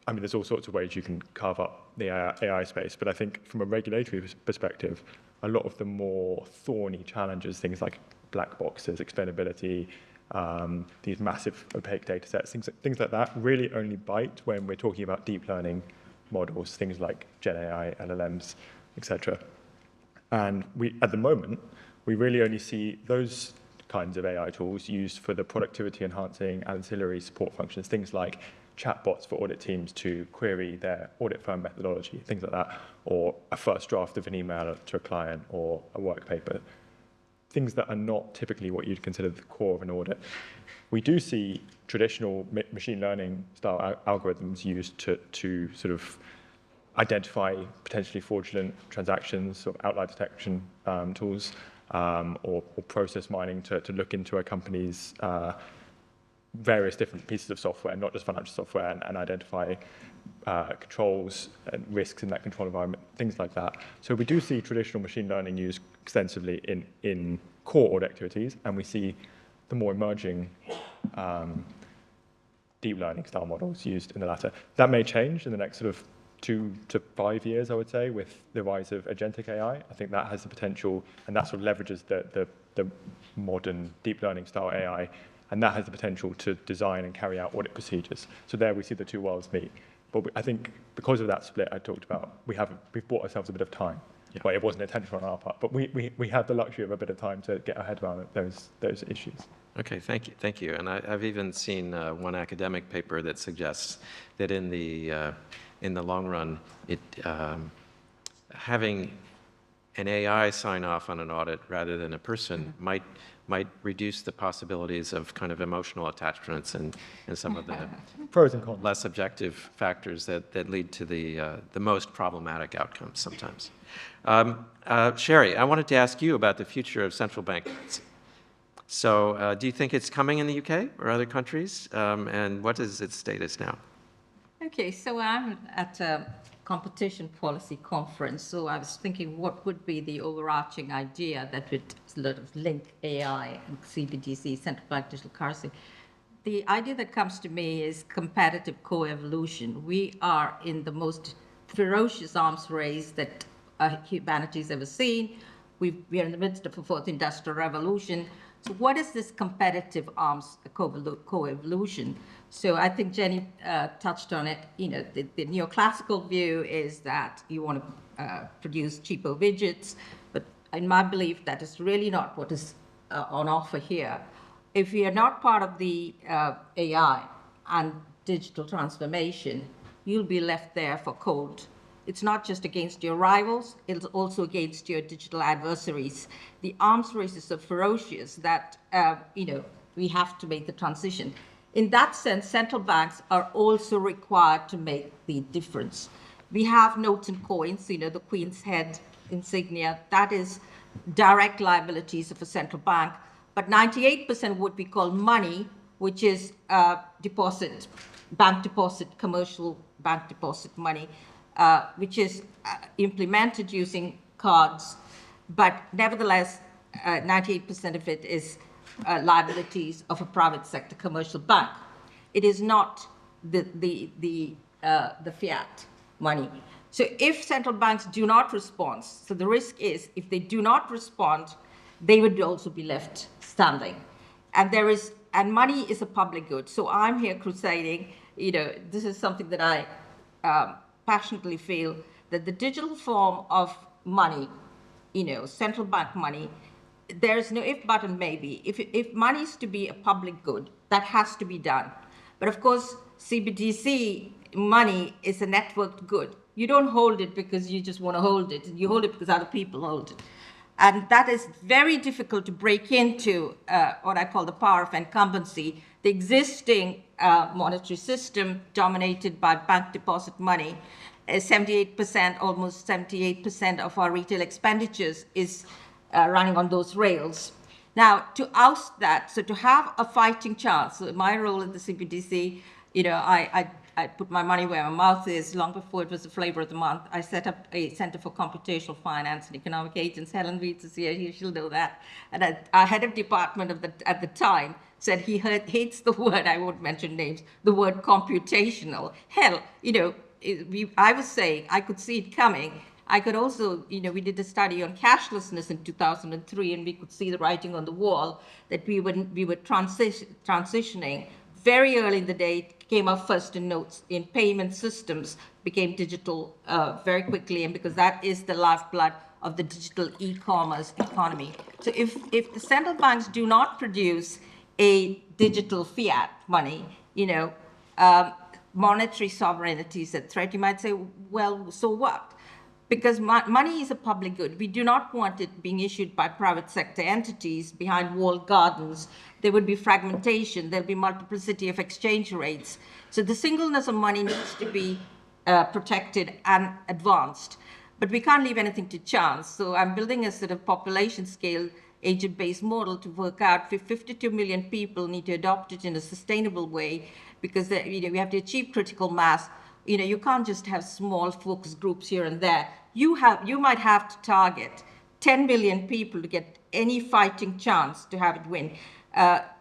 I mean, there's all sorts of ways you can carve up the AI space, but I think from a regulatory perspective, a lot of the more thorny challenges, things like black boxes, explainability, these massive opaque data sets, things like that, really only bite when we're talking about deep learning models, things like Gen AI, LLMs, etc. And at the moment, we really only see those kinds of AI tools used for the productivity enhancing ancillary support functions, things like chatbots for audit teams to query their audit firm methodology, things like that, or a first draft of an email to a client or a work paper, things that are not typically what you'd consider the core of an audit. We do see traditional machine learning style algorithms used to sort of identify potentially fraudulent transactions, or outlier detection tools, or process mining to look into a company's various different pieces of software, not just financial software, and identify controls and risks in that control environment, things like that. So we do see traditional machine learning used extensively in core audit activities, and we see the more emerging deep learning style models used in the latter. That may change in the next sort of 2 to 5 years, I would say, with the rise of agentic AI. I think that has the potential, and that sort of leverages the modern deep learning style AI, and that has the potential to design and carry out audit procedures. So there we see the two worlds meet. But I think because of that split I talked about, we've bought ourselves a bit of time. Yeah. Well, it wasn't intentional on our part, but we had the luxury of a bit of time to get our head around those issues. Okay, thank you. And I've even seen one academic paper that suggests that in the long run, having an AI sign off on an audit rather than a person might reduce the possibilities of kind of emotional attachments and some of the pros and cons, less objective factors that lead to the most problematic outcomes sometimes. Sheri, I wanted to ask you about the future of central bank notes. So do you think it's coming in the UK or other countries? And what is its status now? Okay, so I'm at a competition policy conference, so I was thinking what would be the overarching idea that would sort of link AI and CBDC, central bank digital currency. The idea that comes to me is competitive co-evolution. We are in the most ferocious arms race that humanity's ever seen. We are in the midst of a fourth industrial revolution. So what is this competitive arms co-evolution? So I think Jenny touched on it. The neoclassical view is that you want to produce cheaper widgets, but in my belief, that is really not what is on offer here. If we are not part of the AI and digital transformation, you'll be left there for cold. It's not just against your rivals, it's also against your digital adversaries. The arms race is so ferocious that, we have to make the transition. In that sense, central banks are also required to make the difference. We have notes and coins, the Queen's head insignia. That is direct liabilities of a central bank. But 98% would be called money, which is deposit, bank deposit, commercial bank deposit money, which is implemented using cards. But nevertheless, 98% of it is liabilities of a private sector commercial bank. It is not the fiat money. So if central banks do not respond, so the risk is if they do not respond, they would also be left standing. And money is a public good. So I'm here crusading, this is something that I passionately feel, that the digital form of money, central bank money, there's no if, but, and maybe. If money is to be a public good, that has to be done. But of course, CBDC money is a networked good. You don't hold it because you just want to hold it. You hold it because other people hold it. And that is very difficult to break into what I call the power of incumbency. The existing monetary system dominated by bank deposit money, 78%, almost 78% of our retail expenditures is running on those rails. Now, to oust that, so to have a fighting chance, so my role in the CBDC, I put my money where my mouth is. Long before it was the flavor of the month, I set up a Center for Computational Finance and Economic Agents. Helen Reeds is here, she'll know that. And our head of department at the time said he hates the word, I won't mention names, the word computational. Hell, I was saying I could see it coming. I could also, we did a study on cashlessness in 2003, and we could see the writing on the wall that we were transitioning very early in the day. It came up first in notes in payment systems, became digital very quickly, and because that is the lifeblood of the digital e-commerce economy. So if the central banks do not produce a digital fiat money, monetary sovereignty is at threat, you might say, well, so what? Because money is a public good. We do not want it being issued by private sector entities behind walled gardens. There would be fragmentation. There'll be multiplicity of exchange rates. So the singleness of money needs to be protected and advanced. But we can't leave anything to chance. So I'm building a sort of population scale agent-based model to work out if 52 million people need to adopt it in a sustainable way, because we have to achieve critical mass. You can't just have small focus groups here and there. You might have to target 10 million people to get any fighting chance to have it win.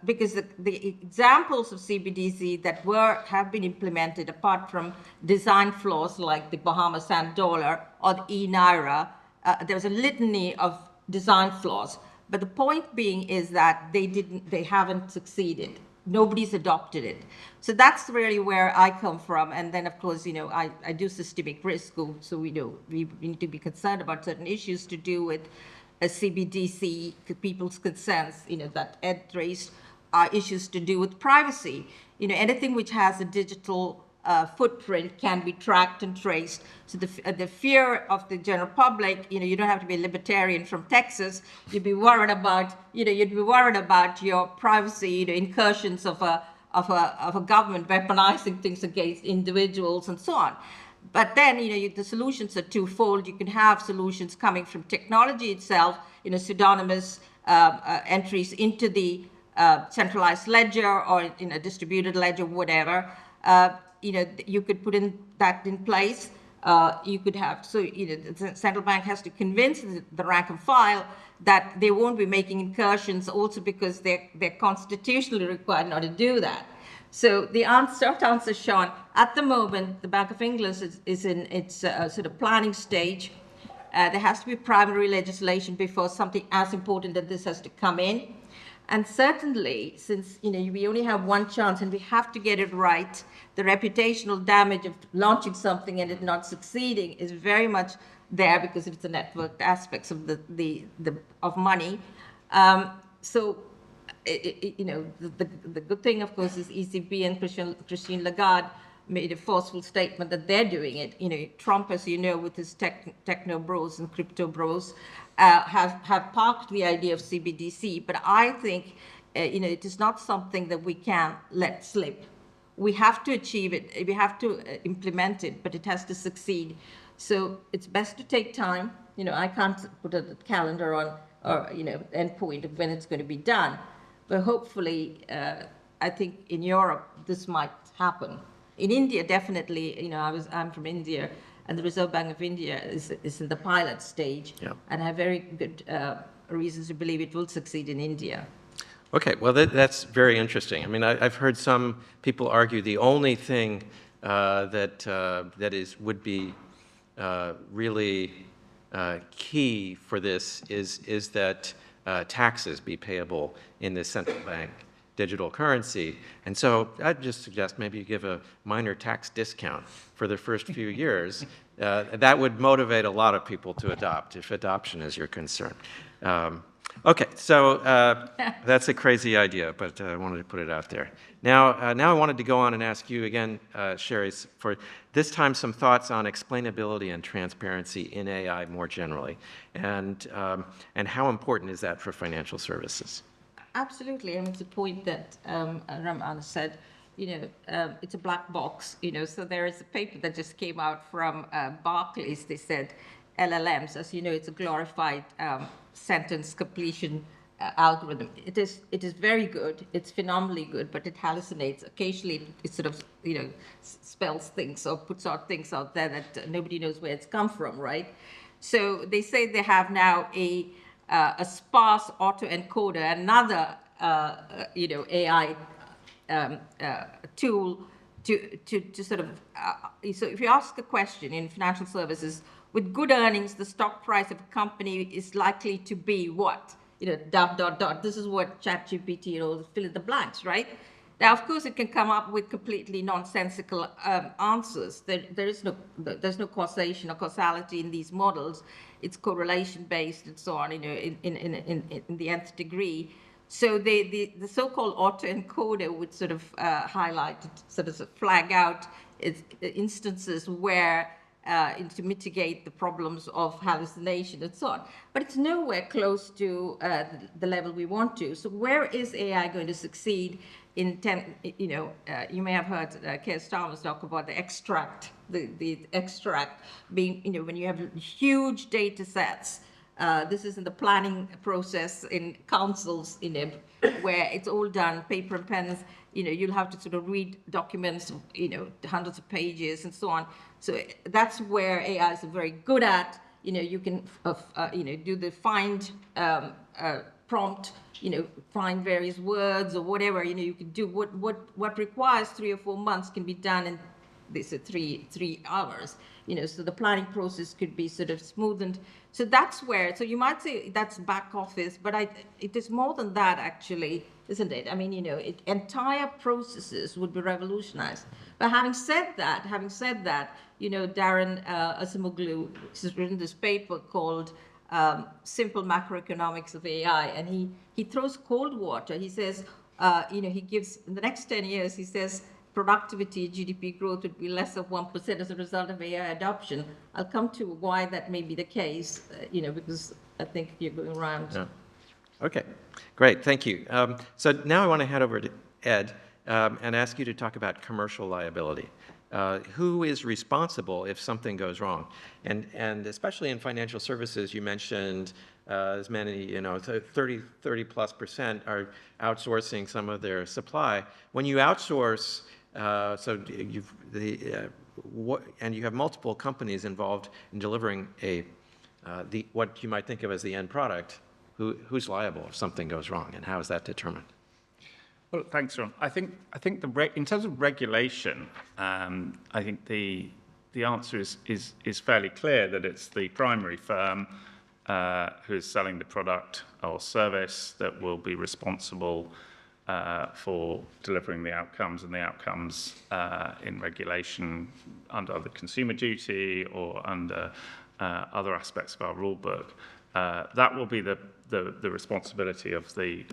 Because the examples of CBDC that have been implemented, apart from design flaws like the Bahama Sand Dollar or the e-Naira, there's a litany of design flaws. But the point being is that they haven't succeeded. Nobody's adopted it. So that's really where I come from. And then, of course, I do systemic risk. So we need to be concerned about certain issues to do with a CBDC, people's concerns, that Ed raised, are issues to do with privacy. Anything which has a digital footprint can be tracked and traced. So the fear of the general public, you don't have to be a libertarian from Texas. You'd be worried about, your privacy, incursions of a government weaponizing things against individuals and so on. But then, the solutions are twofold. You can have solutions coming from technology itself, pseudonymous entries into the centralized ledger or in a distributed ledger, whatever. You could put that in place. You could have, the central bank has to convince the rank and file that they won't be making incursions, also because they're constitutionally required not to do that. So the short answer, Sean, at the moment, the Bank of England is in its sort of planning stage. There has to be primary legislation before something as important as this has to come in. And certainly, since we only have one chance and we have to get it right, the reputational damage of launching something and it not succeeding is very much there because of the networked aspects of of money. The good thing, of course, is ECB and Christine Lagarde made a forceful statement that they're doing it. Trump, as you know, with his techno bros and crypto bros, have parked the idea of CBDC. But I think, it is not something that we can let slip. we have to achieve it, we have to implement it, but it has to succeed. So it's best to take time. I can't put a calendar on or, endpoint of when it's going to be done. But hopefully, I think in Europe, this might happen. In India, definitely, I'm from India, and the Reserve Bank of India is in the pilot stage. Yeah. And I have very good reasons to believe it will succeed in India. Okay, well, that's very interesting. I mean, I've heard some people argue the only thing would be really key for this is that taxes be payable in the central bank digital currency. And so I'd just suggest maybe you give a minor tax discount for the first few years. That would motivate a lot of people to adopt, if adoption is your concern. Okay, so that's a crazy idea, but I wanted to put it out there. Now I wanted to go on and ask you again, Sheri, for this time some thoughts on explainability and transparency in AI more generally, and how important is that for financial services? Absolutely, and it's a point that Ramana said. It's a black box. So there is a paper that just came out from Barclays. They said LLMs, as you know, it's a glorified sentence completion algorithm. It is very good. It's phenomenally good, but it hallucinates. Occasionally, it sort of spells things or puts out things out there that nobody knows where it's come from, right? So they say they have now a sparse autoencoder, another AI tool to sort of. So if you ask a question in financial services, with good earnings, the stock price of a company is likely to be what? Dot, dot, dot. This is what ChatGPT, fill in the blanks, right? Now, of course, it can come up with completely nonsensical answers. There's no causation or causality in these models. It's correlation based and so on, in the nth degree. So the so-called autoencoder would sort of highlight, sort of flag out instances where to mitigate the problems of hallucination and so on. But it's nowhere close to the level we want to. So where is AI going to succeed in you may have heard Keir Starmer talk about the extract, the extract being, when you have huge data sets. This is in the planning process in councils, where it's all done, paper and pens. You'll have to sort of read documents, hundreds of pages and so on. So that's where AI is very good at. You can, do the find prompt, find various words or whatever. You can do what requires 3 or 4 months can be done in this 3 hours. So the planning process could be sort of smoothened. So that's where, so you might say that's back office, but it is more than that actually, isn't it? I mean, entire processes would be revolutionized. But having said that, Darren Acemoglu has written this paper called Simple Macroeconomics of AI, and he throws cold water. He says, he gives, in the next 10 years, he says, productivity, GDP growth would be less of 1% as a result of AI adoption. I'll come to why that may be the case, because I think you're going around. Yeah. Okay, great, thank you. So now I want to head over to Ed and ask you to talk about commercial liability. Who is responsible if something goes wrong? And especially in financial services, you mentioned as many, 30+% are outsourcing some of their supply. When you outsource, and you have multiple companies involved in delivering what you might think of as the end product, who's liable if something goes wrong, and how is that determined? Well, thanks, Ron. I think in terms of regulation, I think the answer is fairly clear that it's the primary firm who is selling the product or service that will be responsible for delivering the outcomes, and the outcomes in regulation under the consumer duty or under other aspects of our rule book. That will be the responsibility of the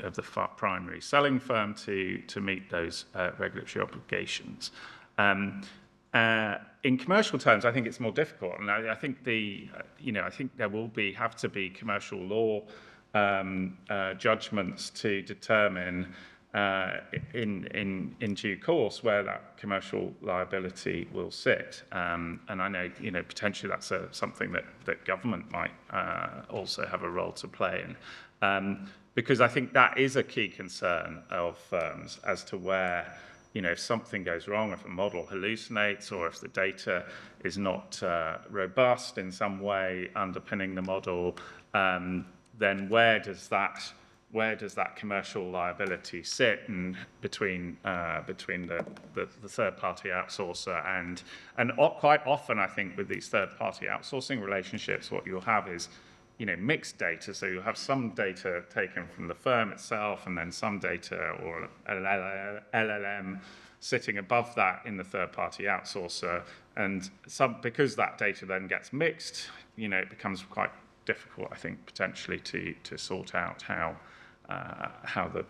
primary selling firm to meet those regulatory obligations. In commercial terms, I think it's more difficult, and I think I think there will have to be commercial law judgments to determine in due course where that commercial liability will sit. And I know, potentially that's something that government might also have a role to play in. Because I think that is a key concern of firms as to where, if something goes wrong, if a model hallucinates, or if the data is not robust in some way underpinning the model, then where does that commercial liability sit and between the third-party outsourcer and quite often I think with these third-party outsourcing relationships, what you'll have is mixed data. So you'll have some data taken from the firm itself, and then some data or LLM sitting above that in the third-party outsourcer, and because that data then gets mixed, it becomes quite difficult, I think, potentially to sort out how the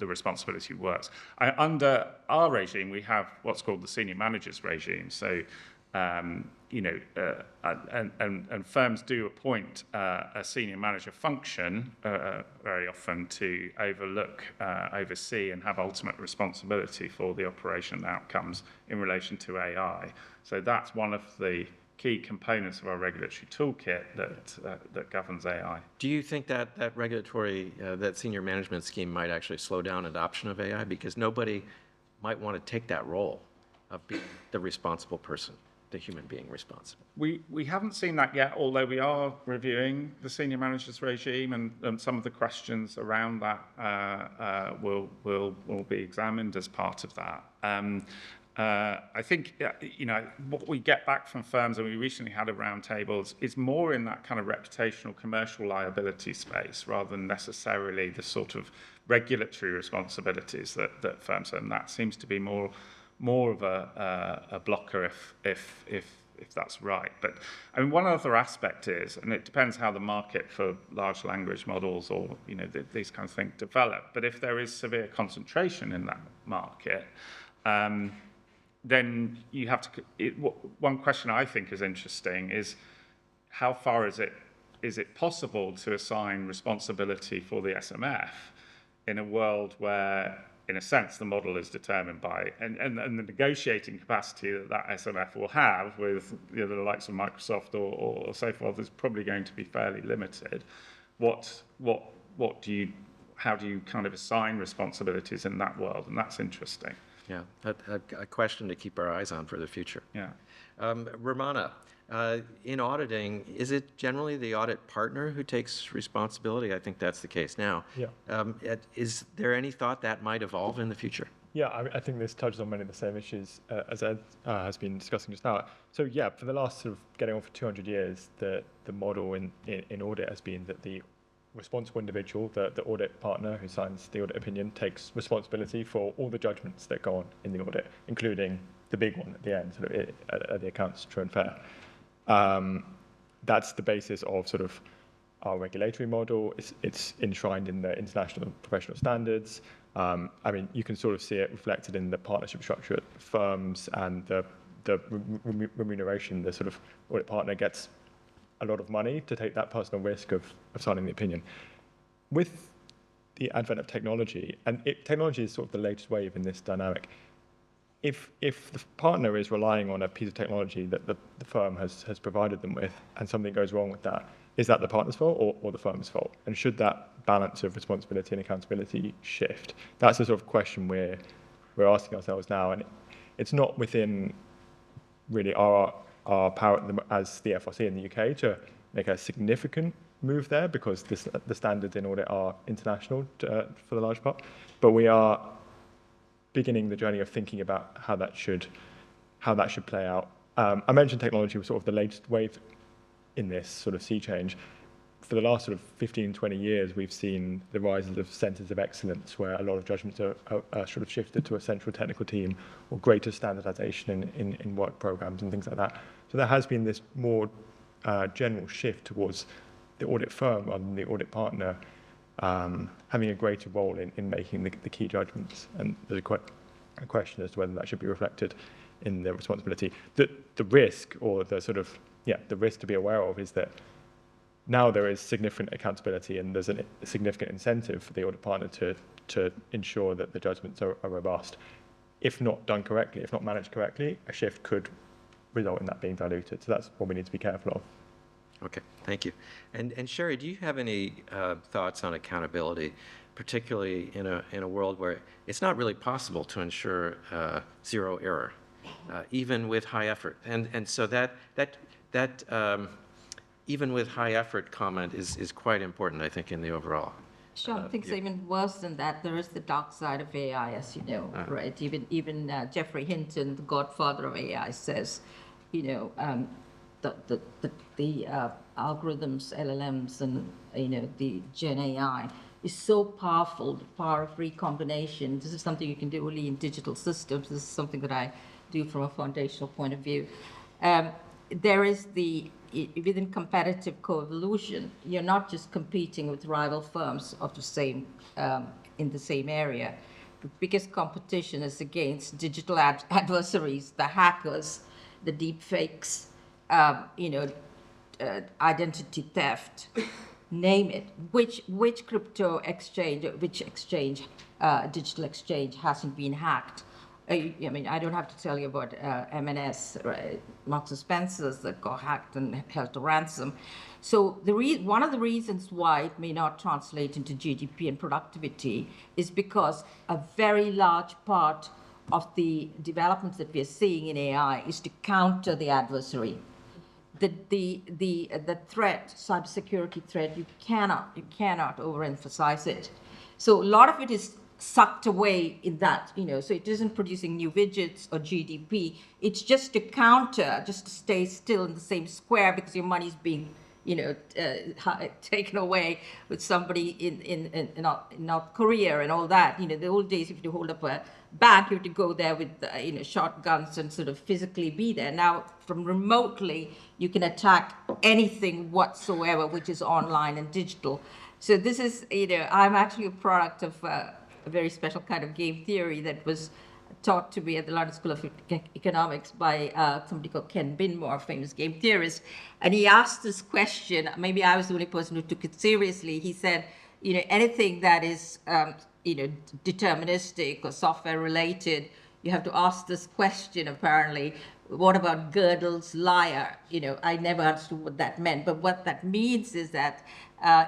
responsibility works. Under our regime, we have what's called the senior managers regime. So, and firms do appoint a senior manager function very often to oversee, and have ultimate responsibility for the operation and outcomes in relation to AI. So that's one of the key components of our regulatory toolkit that governs AI. Do you think that regulatory, that senior management scheme might actually slow down adoption of AI because nobody might want to take that role of being the responsible person, the human being responsible? We haven't seen that yet, although we are reviewing the senior managers regime, and some of the questions around that will be examined as part of that. I think, what we get back from firms, and we recently had a roundtable, is more in that kind of reputational commercial liability space rather than necessarily the sort of regulatory responsibilities that firms have. And that seems to be more of a blocker if that's right. But I mean, one other aspect is, and it depends how the market for large language models or these kinds of things develop. But if there is severe concentration in that market, then you have to. One question I think is interesting is how far is it possible to assign responsibility for the SMF in a world where, in a sense, the model is determined by and the negotiating capacity that SMF will have with the likes of Microsoft or so forth is probably going to be fairly limited. How do you kind of assign responsibilities in that world? And that's interesting. Yeah, a question to keep our eyes on for the future. Yeah. Ramana, in auditing, is it generally the audit partner who takes responsibility? I think that's the case now. Yeah. Is there any thought that might evolve in the future? Yeah, I think this touches on many of the same issues as Ed has been discussing just now. So yeah, for the last sort of getting on for 200 years, the model in audit has been that the responsible individual, the audit partner who signs the audit opinion, takes responsibility for all the judgments that go on in the audit, including the big one at the end, sort of the accounts true and fair. That's the basis of sort of our regulatory model. It's enshrined in the international professional standards. I mean, you can sort of see it reflected in the partnership structure at firms and the remuneration. The sort of audit partner gets a lot of money to take that personal risk of signing the opinion. With the advent of technology, and technology is sort of the latest wave in this dynamic, if the partner is relying on a piece of technology that the firm has provided them with, and something goes wrong with that, is that the partner's fault or the firm's fault? And should that balance of responsibility and accountability shift? That's the sort of question we're asking ourselves now, and it's not within really our power as the FRC in the UK to make a significant move there, because the standards in audit are international for the large part. But we are beginning the journey of thinking about how that should play out. I mentioned technology was sort of the latest wave in this sort of sea change. For the last sort of 15, 20 years, we've seen the rise of centres of excellence where a lot of judgments are sort of shifted to a central technical team, or greater standardisation in work programmes and things like that. So there has been this more general shift towards the audit firm rather than the audit partner having a greater role in making the key judgments. And there's a question as to whether that should be reflected in the responsibility. The risk, or the risk to be aware of, is that now there is significant accountability, and there's a significant incentive for the audit partner to to ensure that the judgments are robust. If not done correctly, if not managed correctly, a shift could result in that being diluted. So that's what we need to be careful of. Okay, thank you. And Sheri, do you have any thoughts on accountability, particularly in a world where it's not really possible to ensure zero error, even with high effort? And so that even with high effort comment is quite important, I think, in the overall. Sean thinks even worse than that. There is the dark side of AI, as you know, right? Even Jeffrey Hinton, the godfather of AI, says, you know, the algorithms, LLMs, and the Gen AI is so powerful. The power of recombination. This is something you can do only in digital systems. This is something that I do from a foundational point of view. There is within competitive co-evolution, you're not just competing with rival firms of the same, in the same area. The biggest competition is against digital adversaries, the hackers, the deep fakes, identity theft, name it. Which crypto exchange, digital exchange hasn't been hacked? I mean, I don't have to tell you about M&S, right? Marks and Spencer's that got hacked and held to ransom. So one of the reasons why it may not translate into GDP and productivity is because a very large part of the developments that we're seeing in AI is to counter the adversary. The threat, cybersecurity threat, you cannot overemphasize it. So a lot of it is sucked away in that, so it isn't producing new widgets or GDP. It's just to counter, just to stay still in the same square because your money's being, taken away with somebody in North Korea and all that. The old days, if you hold up a bank, you have to go there with, shotguns and sort of physically be there. Now, from remotely, you can attack anything whatsoever, which is online and digital. So this is, I'm actually a product of a very special kind of game theory that was taught to me at the London School of Economics by somebody called Ken Binmore, a famous game theorist. And he asked this question, maybe I was the only person who took it seriously. He said, anything that is, deterministic or software related, you have to ask this question apparently. What about Gödel's liar? I never understood what that meant, but what that means is that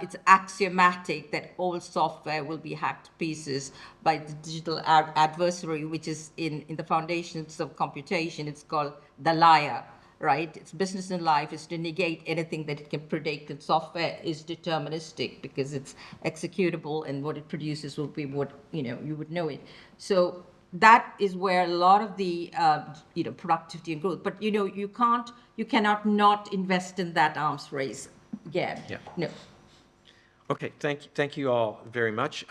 it's axiomatic that all software will be hacked to pieces by the digital adversary, which is in the foundations of computation. It's called the liar, right? Its business in life is to negate anything that it can predict, and software is deterministic because it's executable, and what it produces will be what, you would know it. So that is where a lot of the productivity and growth. But you cannot not invest in that arms race again. Yeah. No. Okay, thank you all very much.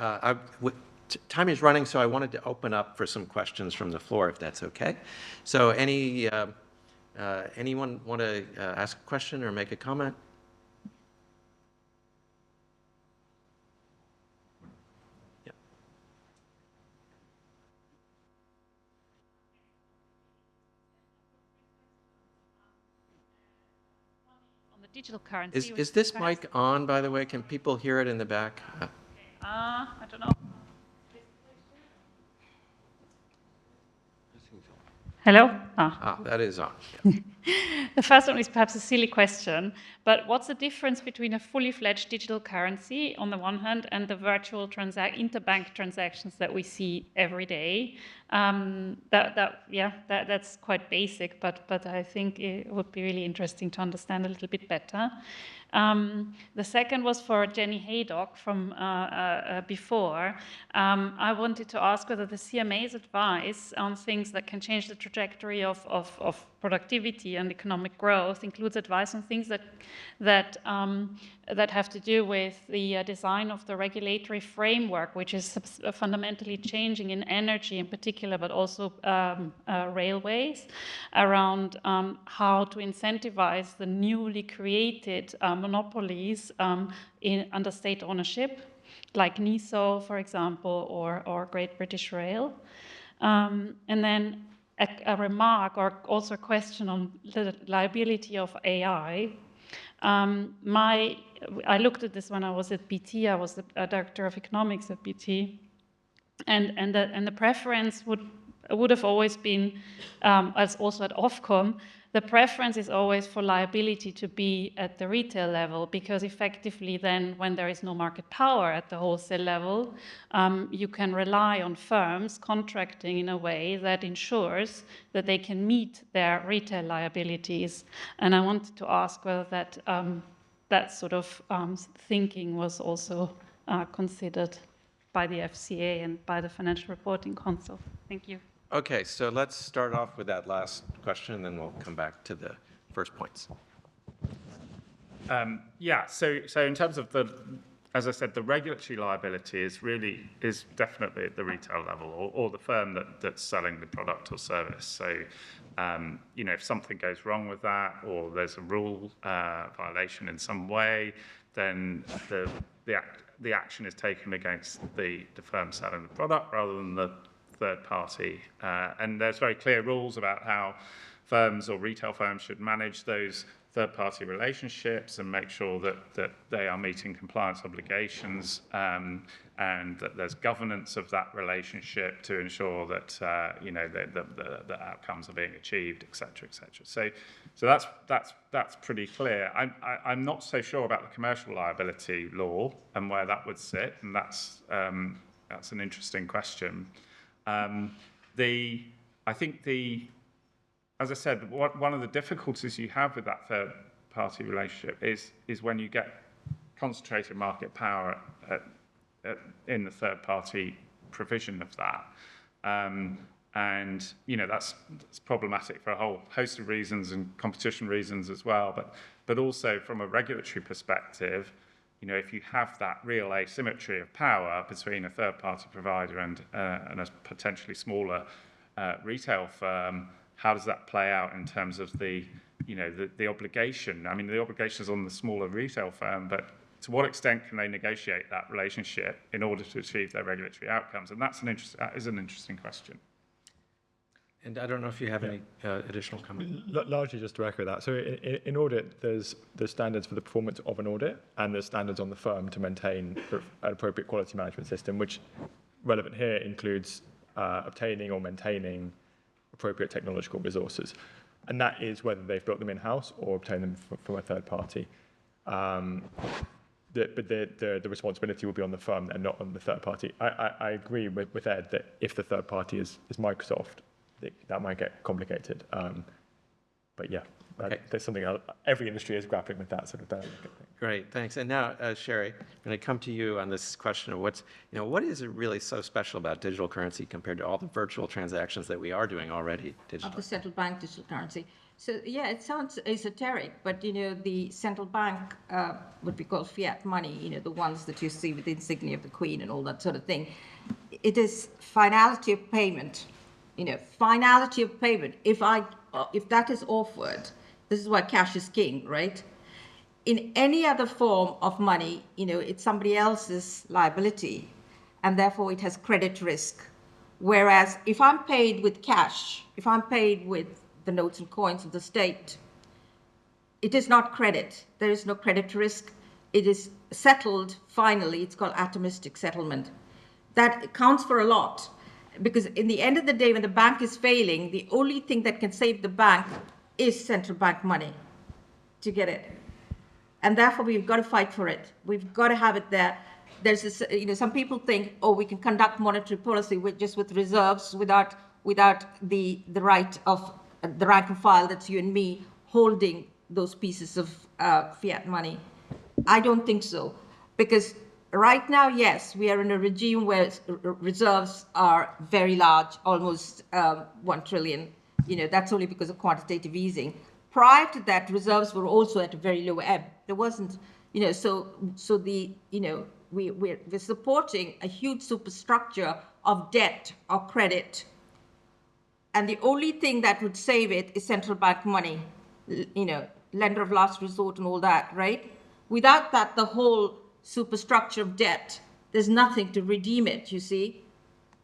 Time is running, so I wanted to open up for some questions from the floor, if that's okay. So anyone want to ask a question or make a comment? Digital currency. Is this mic on, by the way? Can people hear it in the back? I don't know. Hello? That is on. Yeah. The first one is perhaps a silly question, but what's the difference between a fully fledged digital currency on the one hand and the virtual interbank transactions that we see every day? That's quite basic, but I think it would be really interesting to understand a little bit better. The second was for Jenny Haydock from before. I wanted to ask whether the CMA's advice on things that can change the trajectory of productivity and economic growth includes advice on things that have to do with the design of the regulatory framework, which is fundamentally changing in energy in particular, but also railways, around how to incentivize the newly created monopolies under state ownership, like NISO, for example, or Great British Rail. And then a remark or also a question on the liability of AI. I looked at this when I was at BT. I was a director of economics at BT. And the preference would have always been, as also at Ofcom, the preference is always for liability to be at the retail level, because effectively then when there is no market power at the wholesale level, you can rely on firms contracting in a way that ensures that they can meet their retail liabilities. And I wanted to ask whether that sort of thinking was also considered by the FCA and by the Financial Reporting Council. Thank you. Okay, so let's start off with that last question, and then we'll come back to the first points. Yeah, so in terms of as I said, the regulatory liability is definitely at the retail level, or the firm that's selling the product or service. So, if something goes wrong with that, or there's a rule violation in some way, then the action is taken against the firm selling the product rather than the third party. And there's very clear rules about how firms or retail firms should manage those third-party relationships and make sure that they are meeting compliance obligations, and that there's governance of that relationship to ensure that the outcomes are being achieved, et cetera, et cetera. So that's pretty clear. I'm not so sure about the commercial liability law and where that would sit, and that's an interesting question. As I said, one of the difficulties you have with that third-party relationship is when you get concentrated market power in the third-party provision of that. That's problematic for a whole host of reasons and competition reasons as well. But also from a regulatory perspective, if you have that real asymmetry of power between a third-party provider and a potentially smaller retail firm, how does that play out in terms of the obligation? I mean, the obligation is on the smaller retail firm, but to what extent can they negotiate that relationship in order to achieve their regulatory outcomes? And that is an interesting question. And I don't know if you have any additional comment. Largely just to echo that. So in audit, there's standards for the performance of an audit, and there's standards on the firm to maintain an appropriate quality management system, which relevant here includes obtaining or maintaining appropriate technological resources. And that is whether they've built them in-house or obtained them from a third party. But the responsibility will be on the firm and not on the third party. I agree with Ed that if the third party is Microsoft, that might get complicated. But yeah, Okay. there's something else. Every industry is grappling with that sort of dynamic. Great, thanks. And now, Sheri, I'm going to come to you on this question of what is really so special about digital currency compared to all the virtual transactions that we are doing already digitally? Of the central bank digital currency. So yeah, it sounds esoteric, but the central bank, what we call fiat money, the ones that you see with the insignia of the Queen and all that sort of thing, it is finality of payment. Finality of payment. If that is offered, this is why cash is king, right? In any other form of money, it's somebody else's liability, and therefore it has credit risk. Whereas if I'm paid with cash, if I'm paid with the notes and coins of the state, it is not credit. There is no credit risk. It is settled finally. It's called atomistic settlement. That counts for a lot, because in the end of the day, when the bank is failing, the only thing that can save the bank is central bank money to get it. And therefore, we've got to fight for it. We've got to have it there. There's this, some people think, we can conduct monetary policy just with reserves without the right of the rank and file, that's you and me, holding those pieces of fiat money. I don't think so, because right now, yes, we are in a regime where reserves are very large, almost 1 trillion. That's only because of quantitative easing. Prior to that, reserves were also at a very low ebb. There wasn't, we're supporting a huge superstructure of debt or credit. And the only thing that would save it is central bank money, lender of last resort and all that, right? Without that, the whole superstructure of debt, there's nothing to redeem it, you see.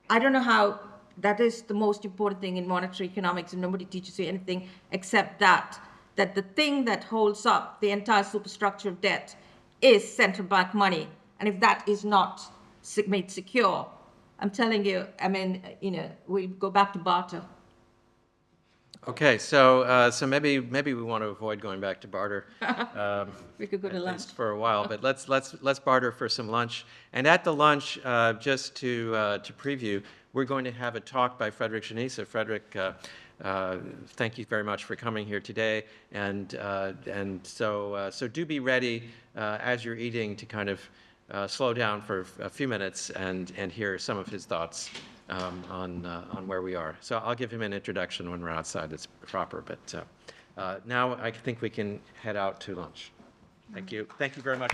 I don't know how that is the most important thing in monetary economics, and nobody teaches you anything except that the thing that holds up the entire superstructure of debt is central bank money. And if that is not made secure, I'm telling you, I mean, we'll go back to barter. Okay, so maybe we want to avoid going back to barter. We could go to At lunch. least for a while, but let's barter for some lunch. And at the lunch, just to preview, we're going to have a talk by Frederick Janissa. Frederick, thank you very much for coming here today. And so do be ready as you're eating to kind of slow down for a few minutes and hear some of his thoughts on where we are. So I'll give him an introduction when we're outside. It's proper, but now I think we can head out to lunch. Thank you. Thank you very much.